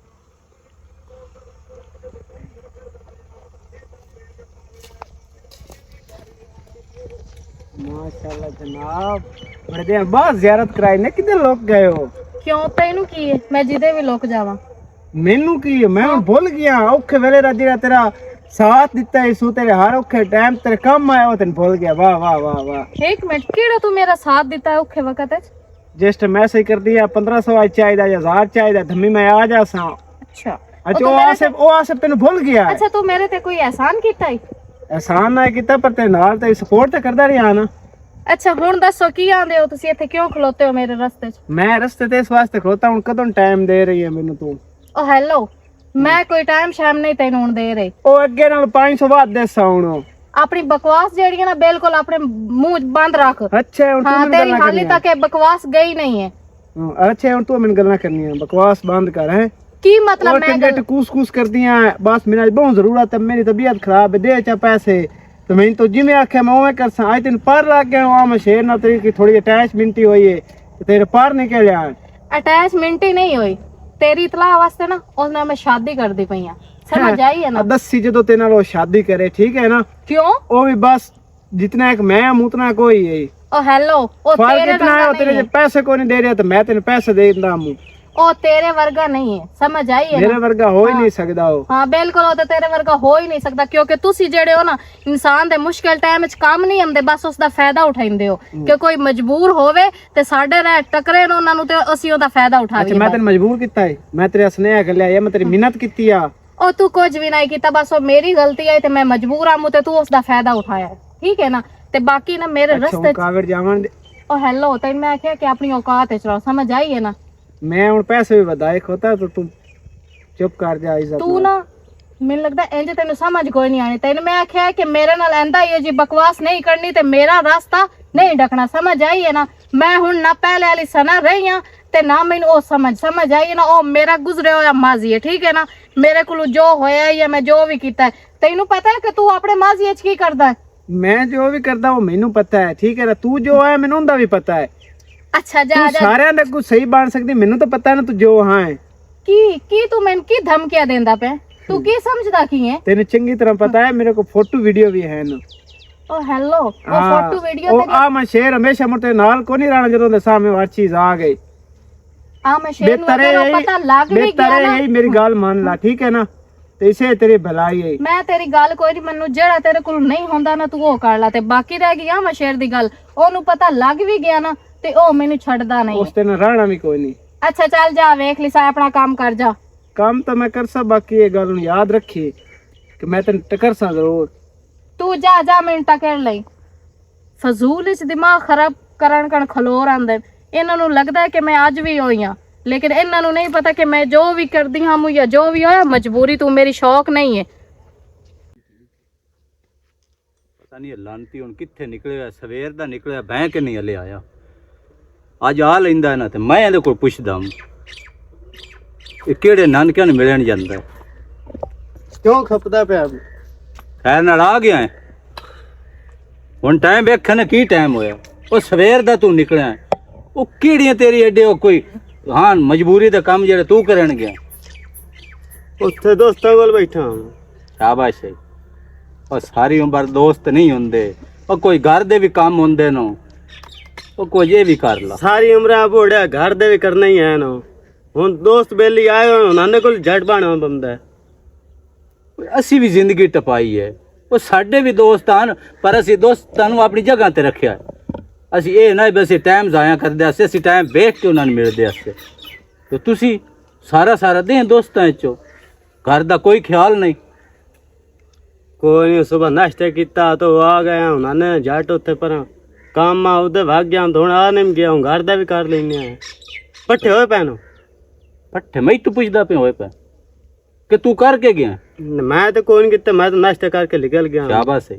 माशाल्लाह जनाब बड़े दिन बाद ज़ियारत कराई ने किधर लोग गए हो? ਕਿਉਂ ਤੈਨੂੰ ਕੀ ਹੈ ਮੈਂ ਜਿਹਦੇ ਵੀ ਲੁਕ ਜਾਵਾਂ? मैनू की मैं हुण भुल गया औखे वेले दा जेड़ा तेरा साथ दिता है सू तेरे हर औखे टाइम तेरे काम आया वो तेन भुल गया। वाह वाह वाह वाह ਇੱਕ ਮਿੰਟ ਕਿਹੜਾ ਤੂੰ ਮੇਰਾ ਸਾਥ ਦਿੱਤਾ ਹੈ ਔਖੇ ਵਕਤ ਵਿੱਚ? जस्ट मैसेज कर दिया 1500 चाहिए 1000 चाहिए धम्मी मैं आ जा सा। ਅੱਛਾ अच्छा ओ आसिफ तेन भुल गया है। ਅੱਛਾ ਤੂੰ ਮੇਰੇ ਤੇ ਕੋਈ एहसान ਕੀਤਾ ਹੈ? एहसान ना कीता पर ते नाल ते सपोर्ट ते करदा रहा ना। ਅੱਛਾ ਹੁਣ ਦੱਸੋ ਕੀ ਆਂਦੇ ਹੋ ਤੁਸੀਂ ਇੱਥੇ ਕਿਉਂ ਖਲੋਤੇ ਹੋ ਮੇਰੇ ਰਸਤੇ 'ਚ? मैं रस्ते ते इस वास्ते खड़ोता हूं कदों टाइम दे रही है मेनू तू? ਓ ਹੈਲੋ ਮੈਂ ਕੋਈ ਟਾਈਮ ਸ਼ਾਮ ਨਹੀਂ ਤੈਨੂੰ ਹੁਣ ਦੇ ਰਹੀ। ਉਹ ਅੱਗੇ ਨਾਲ 500 ਬਾਅਦ ਦੇ ਸਾਉਣ। ਆਪਣੀ ਬਕਵਾਸ ਜਿਹੜੀ ਹੈ ਨਾ ਬਿਲਕੁਲ ਆਪਣੇ ਮੂੰਹ ਬੰਦ ਰੱਖ। ਅੱਛਾ ਹੁਣ ਹਾਂ ਤੂੰ ਤੇਰੀ ਹਾਲੇ ਤੱਕ ਇਹ ਬਕਵਾਸ ਗਈ ਨਹੀਂ ਹੈ। ਅੱਛਾ ਹੁਣ ਤੂੰ ਮੈਨੂੰ ਗੱਲਾਂ ਕਰਨੀਆਂ, ਬਕਵਾਸ ਬੰਦ ਕਰ ਹੈ। ਕੀ ਮਤਲਬ और मैं टिकट कूस करदियां बस मेरा बहुत जरूरत है, मेरी तबीयत खराब है, दे चा पैसे तो मैं तो जिम्मे आखे मैं उवें कर सा। आज तेन पर लग गया आ मैं शेर ना तेरी की थोड़ी अटैचमेंट ही हुई है ते तेरे पर निकल आ। अटैचमेंट ही नहीं हुई तेरी इतला वास्ते ना उसने मैं शादी कर दी पई समझ आई है ना। दसी जो तेरे नाल शादी करे ठीक है ना, क्यों वो भी बस जितना एक मैं हूं उतना कोई है। ओ हेलो ओ फर्क तेरे इतना है वर्गा तेरे नहीं जो पैसे को नहीं दे रहा तो मैं तेन पैसे दे देता हूं। ओ तेरे वर्गा नहीं है समझ आई है मेरे ना। वर्गा हो ही नहीं सकदा हो। हाँ बिल्कुल वो तो तेरे वर्गा हो ही नहीं सकता क्योंकि तुसी जेड़े हो ना इंसान दे मुश्किल टाइम विच काम नहीं आंदे, बस उसदा फायदा उठाइंदे हो कि कोई मजबूर होवे ते साडे रह टकरे न उन्हां नु ते ਅਸੀਂ ਉਹਦਾ फायदा उठावीए। अच्छा मैं तेन मजबूर किता है, मैं तेरे स्नेह कर लिया, मैं तेरी मिन्नत कीती आ। ओ तू कुछ भी नहीं कीता, बस वो मेरी गलती है ते मैं मजबूर आं ते तू उसदा फायदा उठाया ठीक है ना। ते बाकी ना मेरे रस्ते कागड़ जावन दे। ओ हेलो तैन मैं आख्या कि अपनी औकात है चलो समझ आई है ना। मैं हूं पैसे भी वधाए खोता तो तू चुप कर जा। इज्जत तू ना ਮੈਨੂੰ ਲੱਗਦਾ ਇੰਜ ਤੈਨੂੰ ਸਮਝ ਕੋਈ ਨਹੀਂ ਆਣੀ। ਤੈਨੂੰ ਮੈਂ ਆਖਿਆ ਕਿ ਮੇਰੇ ਨਾਲ ਐਂਦਾ ਹੀ ਜੀ ਬਕਵਾਸ ਨਹੀਂ ਕਰਨੀ ਤੇ ਮੇਰਾ ਰਸਤਾ ਨਹੀਂ ਡਕਣਾ ਸਮਝ ਆਈ ਹੈ ਨਾ। ਮੈਂ ਹੁਣ ਨਾ ਪਹਿਲੇ ਵਾਲੀ ਸਨਾ ਰਹੀ ਆ ਤੇ ਨਾ ਮੈਨੂੰ ਉਹ ਸਮਝ ਆਈ ਨਾ। ਉਹ ਮੇਰਾ ਗੁਜ਼ਰਿਆ ਹੋਇਆ ਮਾਜ਼ੀ ਹੈ ਠੀਕ ਹੈ ਨਾ। ਮੇਰੇ ਕੋਲ ਜੋ ਹੋਇਆ ਜਾਂ ਮੈਂ ਜੋ ਵੀ ਕੀਤਾ ਤੈਨੂੰ ਪਤਾ ਹੈ ਕਿ ਤੂੰ ਆਪਣੇ ਮਾਜ਼ੀ ਵਿੱਚ ਕੀ ਕਰਦਾ ਹੈ। मैं जो भी करता हूं मैनू पता है ठीक है ना। तू जो है मैनू उनदा भी पता है। अच्छा जा तू जा सारे दा कुछ सही बन सकदी, मैनू तो पता है ना तू जो हां है। ਕੀ ਤੂੰ ਮੈਨੂੰ ਕੀ ਧਮਕੀਆਂ ਦੇਂਦਾ ਪਿਆ ਤੂੰ ਕੀ ਸਮਝਦਾ ਕੀ ਹੈ। तेने चंगी तरह पता है, मेरे को फोटो वीडियो भी है ना। ओ हेलो वो फोटो वीडियो ओ आ मैं शेर हमेशा मुझे नाल को नहीं रहना जदों दे सामने हर चीज आ गई। आ मैं शेर नु अगर पता लग भी गया ना यही मेरी गाल मान ला ठीक है ना, ਤੇ ਇਸੇ ਤੇਰੀ ਭਲਾਈ ਹੈ। ਮੈਂ ਤੇਰੀ ਗੱਲ ਕੋਈ ਨਹੀਂ, ਮੈਨੂੰ ਜਿਹੜਾ ਤੇਰੇ ਕੋਲ ਨਹੀਂ ਹੁੰਦਾ ਨਾ ਤੂੰ ਉਹ ਕਰ ਲੈ ਤੇ ਬਾਕੀ ਰਹਿ ਗਿਆ ਮੈਂ ਸ਼ੇਰ ਦੀ ਗੱਲ ਉਹਨੂੰ ਪਤਾ ਲੱਗ ਵੀ ਗਿਆ ਨਾ ਤੇ ਉਹ ਮੈਨੂੰ ਛੱਡਦਾ ਨਹੀਂ। ਉਸ ਤੇ ਨਾ ਰਹਿਣਾ ਵੀ ਕੋਈ ਨਹੀਂ। ਅੱਛਾ ਚੱਲ ਜਾ ਵੇਖ ਲਈ ਸਾ ਆਪਣਾ ਕੰਮ ਕਰ ਜਾ। ਕੰਮ ਤਾਂ ਮੈਂ ਕਰ ਸਾ, ਬਾਕੀ ਇਹ ਗੱਲ ਨੂੰ ਯਾਦ ਰੱਖੀ ਕਿ ਮੈਂ ਤੈਨੂੰ ਟੱਕਰ ਸਾਂ ਜ਼ਰੂਰ। ਤੂੰ ਜਾ ਮੈਨੂੰ ਟੱਕਰ ਲਈ। ਫਜ਼ੂਲ ਵਿੱਚ ਦਿਮਾਗ ਖਰਾਬ ਕਰਨ ਕਣ ਖਲੋਰ ਆਂਦੇ ਇਹਨਾਂ ਨੂੰ ਲੱਗਦਾ ਹੈ ਕਿ ਮੈਂ ਅੱਜ ਵੀ ਹੋਈ ਆ, लेकिन इन्हों नहीं पता कि मैं जो भी करती हाँ या जो भी होया मजबूरी तू मेरी शौक नहीं है। पता नहीं लानती हुण कित्थे निकलिया, सवेर दा निकलिया भैं के नहीं हले आया। अज आ लैंदा ना ते मैं इहदे कोल पुछदा किहड़े नानकियां नूं मिलण जांदा क्यों खपदा पिया? खैर नाल आ गया है हुण टाइम वेख ना की टाइम होया। ओ सवेर दा तू निकलिया ओ किहड़ियां तेरी एडे ओ कोई हाँ मजबूरी दा काम जेड़ा तू करन गया ਉੱਥੇ ਦੋਸਤਾਂ ਕੋਲ ਬੈਠਾ ਹਾਂ। शाबाश है। और सारी उम्र दोस्त नहीं होंदे, और कोई घर दे भी काम होंदे नो, और कोई ये भी कर ला। ਸਾਰੀ ਉਮਰ ਆ ਬੋੜਿਆ ਘਰ ਦੇ ਵੀ ਕਰਨਾ ਹੀ ਹੈ ਨਾ। ਹੁਣ ਦੋਸਤ ਬੇਲੀ ਆਏ ਹੋਣ ਉਹਨਾਂ ਦੇ ਕੋਲ ਝਟ ਬਾਣਾ ਬੰਦਾ। ਅਸੀਂ ਵੀ ਜ਼ਿੰਦਗੀ ਟਪਾਈ ਹੈ, ਉਹ ਸਾਡੇ ਵੀ ਦੋਸਤ ਹਨ ਪਰ ਅਸੀਂ ਦੋਸਤਾਂ ਨੂੰ ਆਪਣੀ ਜਗ੍ਹਾ ਤੇ ਰੱਖਿਆ। ਅਸੀਂ ਇਹ ਨਾ ਵੀ ਅਸੀਂ ਟਾਈਮ ਜ਼ਾਇਆ ਕਰਦੇ ਅਸੀਂ ਟਾਈਮ ਵੇਖ ਕੇ ਉਹਨਾਂ ਨੂੰ ਮਿਲਦੇ ਅਸੀਂ। ਤੇ ਤੁਸੀਂ ਸਾਰਾ ਦਿਨ ਦੋਸਤਾਂ ਵਿੱਚੋਂ घर दा कोई ख्याल नहीं। कोई नहीं, सुबह नाश्ता किया तो आ गया उन्होंने जट उत्थे पर काम आ उधर भाग गया तो आ नहीं गया हूँ घर दा भी कर लेने पट्ठे होए पैनो पट्ठे मैं तू पुछदा पे होए पे कि तू करके गया? मैं तो कोई नहीं किया, मैं तो नाश्ता करके निकल गया। शाबाश है।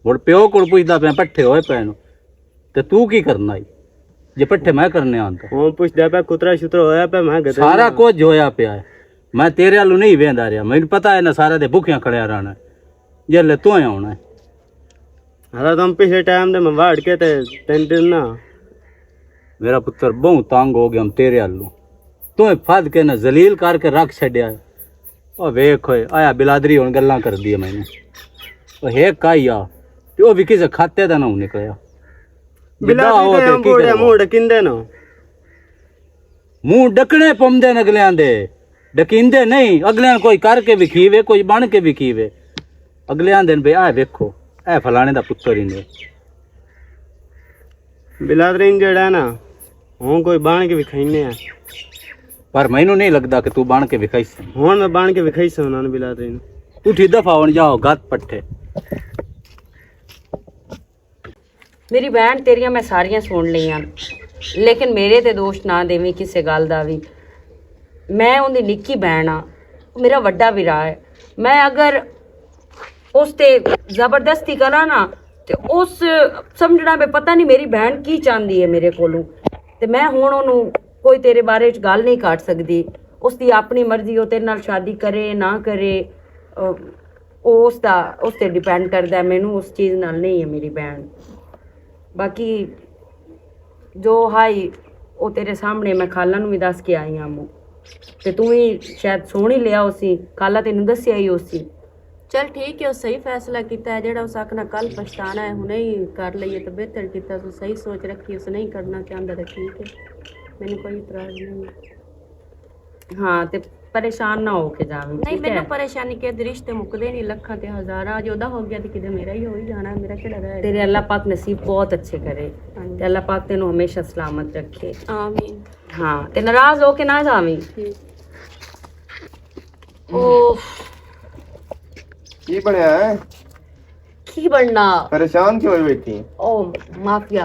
मुड़ प्यो को पुछदा पे पट्ठे होए पैनो ते तू की करना है जे पट्ठे मैं करने आंदा? वो पुछदा पे कुतरा शुतरा होया पे मैं गधा सारा कुछ होया पिया है। मैं तेरे वालू नहीं वेंदा रहा, मैनू पता है ना सारे दे भुखियां खड़िया रहना जेल्ले तू आना है। हां तुम पिछले टाइम दे मैं वाड़ के ते 3 दिन ना मेरा पुत्र बहुत तंग हो गया हम तेरे वालू। तू फद के ना जलील करके रख छड़िया। ओ वेख होए आया बिलादरी हुण गल्लां कर दी मैंने ओ हे काईया ते ओ भी किसे खाते दा ना निकलिया। बिलादरी दे बोड़े मुंह डकिंदे ना मुंह डकने पौंदे न अगलियां दे, डकींदे नहीं। अगलियां कोई करके विखीवे कोई बन के विखीवे। अगलियां दिन बे आ वेखो ए फलाने दा पुत्तर ही ने बिलादरी जेड़ा ना हूं कोई बन के विखाइने आ पर मैनू नहीं लगदा कि तू बन के विखाईस। हूं मैं बन के विखाई सा उन्होंने बिलादरी ने। तू ठीक दफा होण जाओ गत पट्ठे। ਮੇਰੀ ਭੈਣ ਤੇਰੀਆਂ ਮੈਂ ਸਾਰੀਆਂ ਸੁਣ ਲਈਆਂ ਲੇਕਿਨ ਮੇਰੇ ਤੇ ਦੋਸ਼ ਨਾ ਦੇਵੀਂ ਕਿਸੇ ਗੱਲ ਦਾ ਵੀ। ਮੈਂ ਉਹਦੀ ਨਿੱਕੀ ਭੈਣ ਆ ਉਹ ਮੇਰਾ ਵੱਡਾ ਵੀਰਾ ਹੈ। ਮੈਂ ਅਗਰ ਉਸ ਤੇ ਜ਼ਬਰਦਸਤੀ ਕਰਾਂ ਨਾ ਤੇ ਉਸ ਸਮਝਣਾ ਵੀ ਪਤਾ ਨਹੀਂ ਮੇਰੀ ਭੈਣ ਕੀ ਚਾਹੁੰਦੀ ਹੈ ਮੇਰੇ ਕੋਲੋਂ, ਤੇ ਮੈਂ ਹੁਣ ਉਹਨੂੰ ਕੋਈ ਤੇਰੇ ਬਾਰੇ ਚ ਗੱਲ ਨਹੀਂ ਕੱਢ ਸਕਦੀ। ਉਸ ਦੀ ਆਪਣੀ ਮਰਜ਼ੀ, ਉਹ ਤੇਰੇ ਨਾਲ ਸ਼ਾਦੀ ਕਰੇ ਨਾ ਕਰੇ, ਉਹ ਉਸ ਤੇ ਡਿਪੈਂਡ ਕਰਦਾ। ਮੈਨੂੰ ਉਸ ਚੀਜ਼ ਨਾਲ ਨਹੀਂ ਹੈ ਮੇਰੀ ਭੈਣ। ਬਾਕੀ ਜੋ ਹਾਈ ਉਹ ਤੇਰੇ ਸਾਹਮਣੇ ਮੈਂ ਖਾਲਾ ਨੂੰ ਵੀ ਦੱਸ ਕੇ ਆਈ ਹਾਂ ਮੂੰ, ਤੇ ਤੂੰ ਵੀ ਸ਼ਾਇਦ ਸੁਣ ਹੀ ਲਿਆ ਉਸੀ, ਖਾਲਾ ਤੈਨੂੰ ਦੱਸਿਆ ਹੀ ਉਸੀ। चल ठीक है, वो सही फैसला किया है। जेड़ा उस आखना कल पछताना है हुणे ही कर लईए तो बेहतर किया। तो सही सोच रखी, उस नहीं करना चाहता तो ठीक है, मैंने कोई इतराज नहीं। हाँ ते परेशान ना हो के जावे। नहीं ठीक मैंने है? परेशानी के रिश्ते मुकदे नहीं, लखा ते हजारा जो दा हो गया तो किधर मेरा ही हो ही जाना, मेरा केड़ा रह तेरे अल्लाह पाक नसीब बहुत अच्छे करे, ते अल्लाह पाक तेनू हमेशा सलामत रखे। आमीन। हाँ ते नाराज हो के ना जावी। ओह ਕੀ ਬਣਿਆ ਹੈ? की बनना। ਪਰੇਸ਼ਾਨ ਕਿਉਂ ਹੋਈ ਬੈਠੀ ਹੈ? ओ माफिया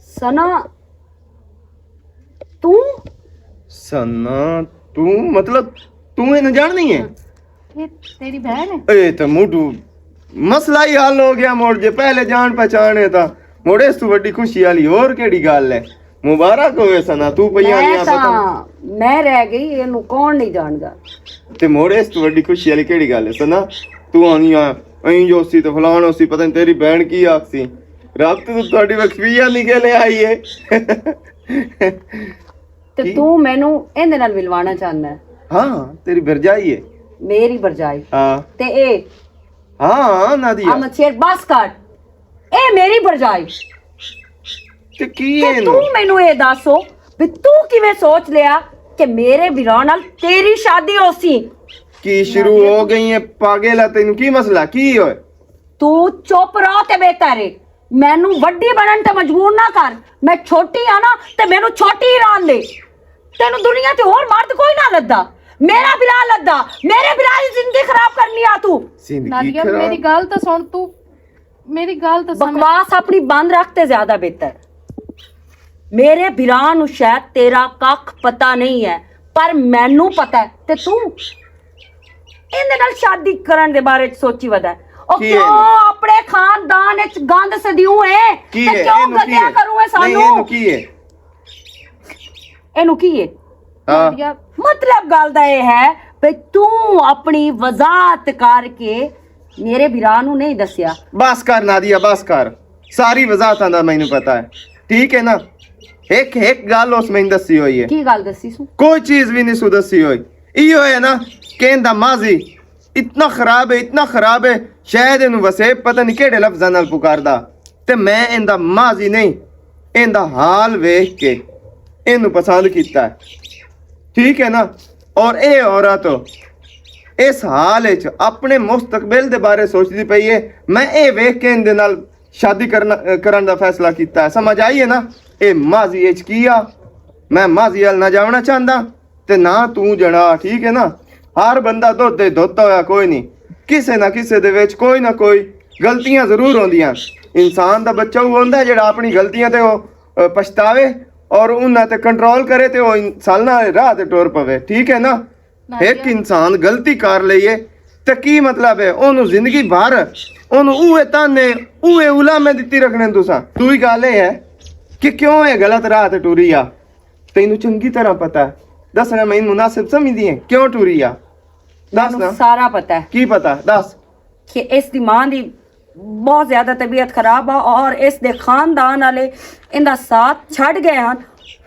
सना तू सना तू मतलब तू ਇਹਨੂੰ ਜਾਣਦੀ ਹੈ? ये तेरी बहन है? ਇਹ ਤਾਂ ਮੋਢੂ ਮਸਲਾ ਹੀ ਹੱਲ ਹੋ ਗਿਆ ਮੋੜ ਜੇ ਪਹਿਲੇ ਜਾਣ ਪਛਾਣੇ ਤਾਂ ਮੋੜੇ ਇਸ ਤੋਂ ਵੱਡੀ ਖੁਸ਼ੀ ਵਾਲੀ ਹੋਰ ਕਿਹੜੀ ਗੱਲ ਹੈ। ਮੁਬਾਰਕ ਹੋਵੇ ਸਨਾ, ਤੂੰ ਪਈਆਂ ਨਹੀਂ ਪਤਾ ਮੈਂ ਰਹਿ ਗਈ, ਇਹਨੂੰ ਕੌਣ ਨਹੀਂ ਜਾਣਦਾ। ਤੇ ਮੋੜੇ ਇਸ ਤੋਂ ਵੱਡੀ ਖੁਸ਼ੀ ਵਾਲੀ ਕਿਹੜੀ ਗੱਲ ਹੈ ਸਨਾ? ਤੂੰ ਆਨੀ ਆ ਅਹੀਂ ਜੋ ਸੀ ਤੇ ਫਲਾਣ ਸੀ, ਪਤਾ ਨਹੀਂ ਤੇਰੀ ਭੈਣ ਕੀ ਆਖਸੀ। ਰੱਬ ਤੂੰ ਤੁਹਾਡੀ ਵਕਫੀਆ ਨਿਕਲੇ ਆਈਏ। ਤੇ ਤੂੰ ਮੈਨੂੰ ਇਹਦੇ ਨਾਲ ਮਿਲਵਾਣਾ ਚਾਹੁੰਦਾ ਹੈ? ਹਾਂ ਤੇਰੀ ਭਰਜਾਈ ਹੈ। ਮੇਰੀ ਭਰਜਾਈ? ਹਾਂ ਤੇ ਇਹ ਹਾਂ ਨਾਦੀਆ ਅਮਨ ਸ਼ੇਰ ਬਸ ਕਰ, ਇਹ ਮੇਰੀ ਭਰਜਾਈ। ਤੇ ਕੀ ਤੇ ਹੈ ਤੂੰ ਮੈਨੂੰ ਇਹ ਦੱਸੋ ਵੀ ਤੂੰ ਕਿਵੇਂ ਸੋਚ ਲਿਆ ਕਿ ਮੇਰੇ ਵੀਰਾਂ ਨਾਲ ਤੇਰੀ ਸ਼ਾਦੀ ਹੋਸੀ? ਕੀ ਸ਼ੁਰੂ ਹੋ ਗਈ ਹੈ ਪਾਗਲ ਆ? ਤੈਨੂੰ ਕੀ ਮਸਲਾ ਕੀ ਹੋਏ? ਤੂੰ ਚੁੱਪ ਰਹੋ ਤੇ ਬਿਹਤਰ ਹੈ। ਮੈਨੂੰ ਵੱਡੀ ਬਣਨ ਤੇ ਮਜਬੂਰ ਨਾ ਕਰ। ਮੈਂ ਛੋਟੀ ਆ ਨਾ ਤੇ ਮੈਨੂੰ ਛੋਟੀ ਹੀ ਰਹਿਣ ਦੇ। ਤੈਨੂੰ ਦੁਨੀਆ ਤੇ ਹੋਰ ਮਰਦ ਕੋਈ ਨਾ ਲੱਦਾ, ਮੇਰਾ ਬਿਲਾ ਲੱਦਾ। ਮੇਰੇ ਬਿਲਾ ਦੀ ਜ਼ਿੰਦਗੀ ਖਰਾਬ ਕਰਨੀ ਆ ਤੂੰ। ਜ਼ਿੰਦਗੀ नादिया खराब मेरी गल तो सुन, तू मेरी गल तो समझ। ਬਕਵਾਸ ਆਪਣੀ ਬੰਦ ਰੱਖ ਤੇ ਜ਼ਿਆਦਾ ਬਿਹਤਰ। ਮੇਰੇ ਵੀਰਾਂ ਨੂੰ ਸ਼ਾਇਦ ਤੇਰਾ ਕੱਖ ਪਤਾ ਨਹੀਂ ਹੈ, ਪਰ ਮੈਨੂੰ ਪਤਾ ਹੈ। ਤੇ ਤੂੰ ਇਹਦੇ ਨਾਲ ਸ਼ਾਦੀ ਕਰਨ ਦੇ ਬਾਰੇ ਚ ਸੋਚੀ ਵਦਾ। ਉਹ ਕੀ ਕਿਉਂ ਹੈ? ਆਪਣੇ ਖਾਨਦਾਨ ਵਿੱਚ ਗੰਦ ਸਦਿਉ ਹੈ ਕੀ ਤੇ ਹੈ ਕਿਉਂ ਇਹਨੂੰ? ਕੀ ਗੱਲਿਆ ਹੈ ਕਰੂ ਇਹ ਨਹੀਂ ਸਾਨੂੰ? ਇਹਨੂੰ ਕੀ ਹੈ? ਇਹਨੂੰ ਕੀ ਹੈ? ਹਾਂ नादिया ਮਤਲਬ ਗੱਲ ਦਾ ਇਹ ਹੈ ਵੀ ਤੂੰ ਆਪਣੀ ਵਜ਼ਾਤ ਕਰਕੇ ਮੇਰੇ ਵੀਰਾਂ ਨੂੰ ਨਹੀਂ ਦੱਸਿਆ। बस कर नादिया बस कर, सारी वजाहतां दा मैनू पता है। ठीक है ना? एक एक गल उस मैनू दसी हुई है, ਕੀ ਗੱਲ ਦੱਸੀ ਸੂ? कोई चीज भी नहीं सु दसी हुई। इहो है ना कि इनदा माजी इतना खराब है, इतना खराब है, शायद इनू वसे पता नहीं केड़े लफ्जां नाल पुकारदा। ते मैं इंदा माजी नहीं, इंदा हाल वेख के इनू पसंद कीता है। ठीक है ना? और ये औरत इस हाल विच अपने मुस्तकबिल दे बारे सोचदी पई है। मैं ये वेख के इनदे नाल शादी करन दा फैसला कीता है। समझ आई है ना? ये माजी विच की आ, मैं माजी वाल ना जावना चाहता ते ना तू जड़ा। ठीक है ना? हर बंदा धोते धोता होया कोई नहीं, किसे ना किसे दे विच कोई ना कोई गलतियां जरूर होंदियां। इंसान दा बच्चा वो होंदा जेड़ा अपनी गलतियां ते वो पछतावे और उन्हां ते कंट्रोल करे ते वो इंसान ना राह ते टुर पवे। ठीक है ना? एक इंसान गलती कर लईए ते की मतलब है ओनू जिंदगी भर ओनू उहे ताने उहे उलामे दित्ती रखने तुसा। तू ही गल है कि क्यों ये गलत राह ते टुरी आ? तैनू चंगी तरह पता है, दसना मैं मुनासिब समझदी है क्यों टुरी आ? दस ना ਸਾਰਾ ਪਤਾ ਹੈ की पता दस। ਕਿ ਇਸ ਦੀ ਮਾਂ ਦੀ ਬਹੁਤ ਜ਼ਿਆਦਾ ਤਬੀਅਤ ਖਰਾਬ ਆ ਔਰ ਇਸ ਦੇ ਖਾਨਦਾਨ ਵਾਲੇ ਇਹਦਾ ਸਾਥ ਛੱਡ ਗਏ ਹਨ।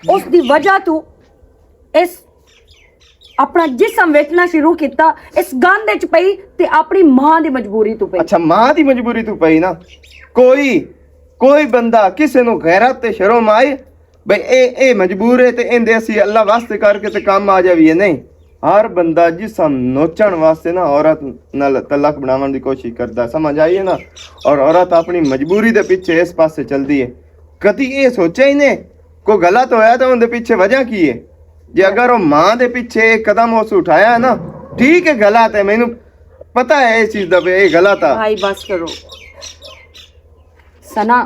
ਉਸ ਦੀ ਵਜ੍ਹਾ ਤੋਂ ਇਸ ਆਪਣਾ ਜਿਸਮ ਵੇਚਣਾ ਸ਼ੁਰੂ ਕੀਤਾ, ਇਸ ਗੰਦ ਵਿੱਚ ਪਈ ਤੇ ਆਪਣੀ ਮਾਂ ਦੀ ਮਜਬੂਰੀ ਤੋਂ ਪਈ। अच्छा मां दी मजबूरी तू पई ना? कोई बंदा किसे नु गैरत ते शर्म आए बई ए मजबूर है ते इंदे असी अल्लाह वास्ते करके ते काम आ जावी। नहीं, हर बंदा जिसम नोचण वास्ते ना औरत नाल तलाक बनावन दी कोशिश करदा। समझ आई है ना? और औरत अपनी मजबूरी दे पीछे इस पासे चलदी है। कदी ये सोचा ही ने कोई गलत होया तो उनके पीछे वजह की है? जे अगर वो मां दे पीछे एक कदम उस उठाया है ना, ठीक है गलत है, मैनू पता है इस चीज दा ये गलत है। भाई बस करो। सना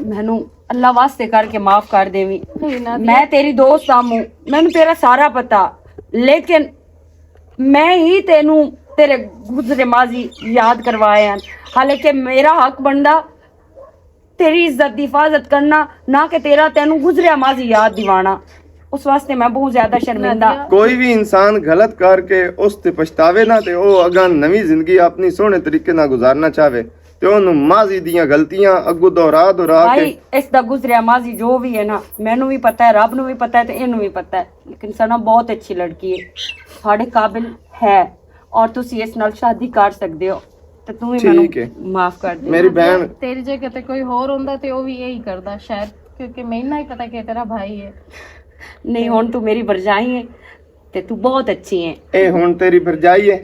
ਮੈਨੂੰ ਅੱਲਾ ਵਾਸਤੇ ਕਰਕੇ ਮਾਫ ਕਰ ਦੇਵੀਂ। ਨਹੀਂ ਨਾ ਮੈਂ ਤੇਰੀ ਦੋਸਤ ਆਮੂ, ਮੈਨੂੰ ਤੇਰਾ ਸਾਰਾ ਪਤਾ, ਲੇਕਿਨ ਮੈਂ ਹੀ ਤੈਨੂੰ ਤੇਰੇ ਗੁਜ਼ਰੇ ਮਾਜ਼ੀ ਯਾਦ ਕਰਵਾਏ ਹਨ। ਹਾਲਾਂਕਿ ਮੇਰਾ ਹੱਕ ਬਣਦਾ तेरी इज्जत की हिफाजत करना, ना कि तेरा तेनू गुजरिया माजी याद दिवाना। उस वास्ते मैं बहुत ज्यादा शर्मिंदा। कोई भी इंसान गलत करके उस ते पछतावे ना ते ओ अगा नवी जिंदगी अपनी सोहने तरीके ना गुजारना चाहे ते ओनू माजी दियां गलतियां अगू दोहरा के भाई इसदा गुजरिया माजी जो भी है ना, मैनू भी पता है, रब नू भी पता है ते इनू भी पता है, लेकिन सना बहुत अच्छी लड़की है, साढ़े काबिल है और तुसी इस नाल शादी कर सकदे हो ਤੇ ਤੂੰ ਹੀ ਮੈਨੂੰ ਮਾਫ ਕਰ ਦੇ। ਮੇਰੀ ਭੈਣ ਤੇਰੀ ਜਗ੍ਹਾ ਤੇ ਕੋਈ ਹੋਰ ਹੁੰਦਾ ਤੇ ਉਹ ਵੀ ਇਹੀ ਕਰਦਾ ਸ਼ਾਇਦ, ਕਿਉਂਕਿ ਮੈਨੂੰ ਹੀ ਪਤਾ ਕਿ ਤੇਰਾ ਭਾਈ ਹੈ। ਨਹੀਂ ਹੁਣ ਤੂੰ ਮੇਰੀ ਵਰਜਾਈ ਹੈ ਤੇ ਤੂੰ ਬਹੁਤ ਅੱਛੀ ਹੈ। ਇਹ ਹੁਣ ਤੇਰੀ ਭਰਜਾਈ ਹੈ।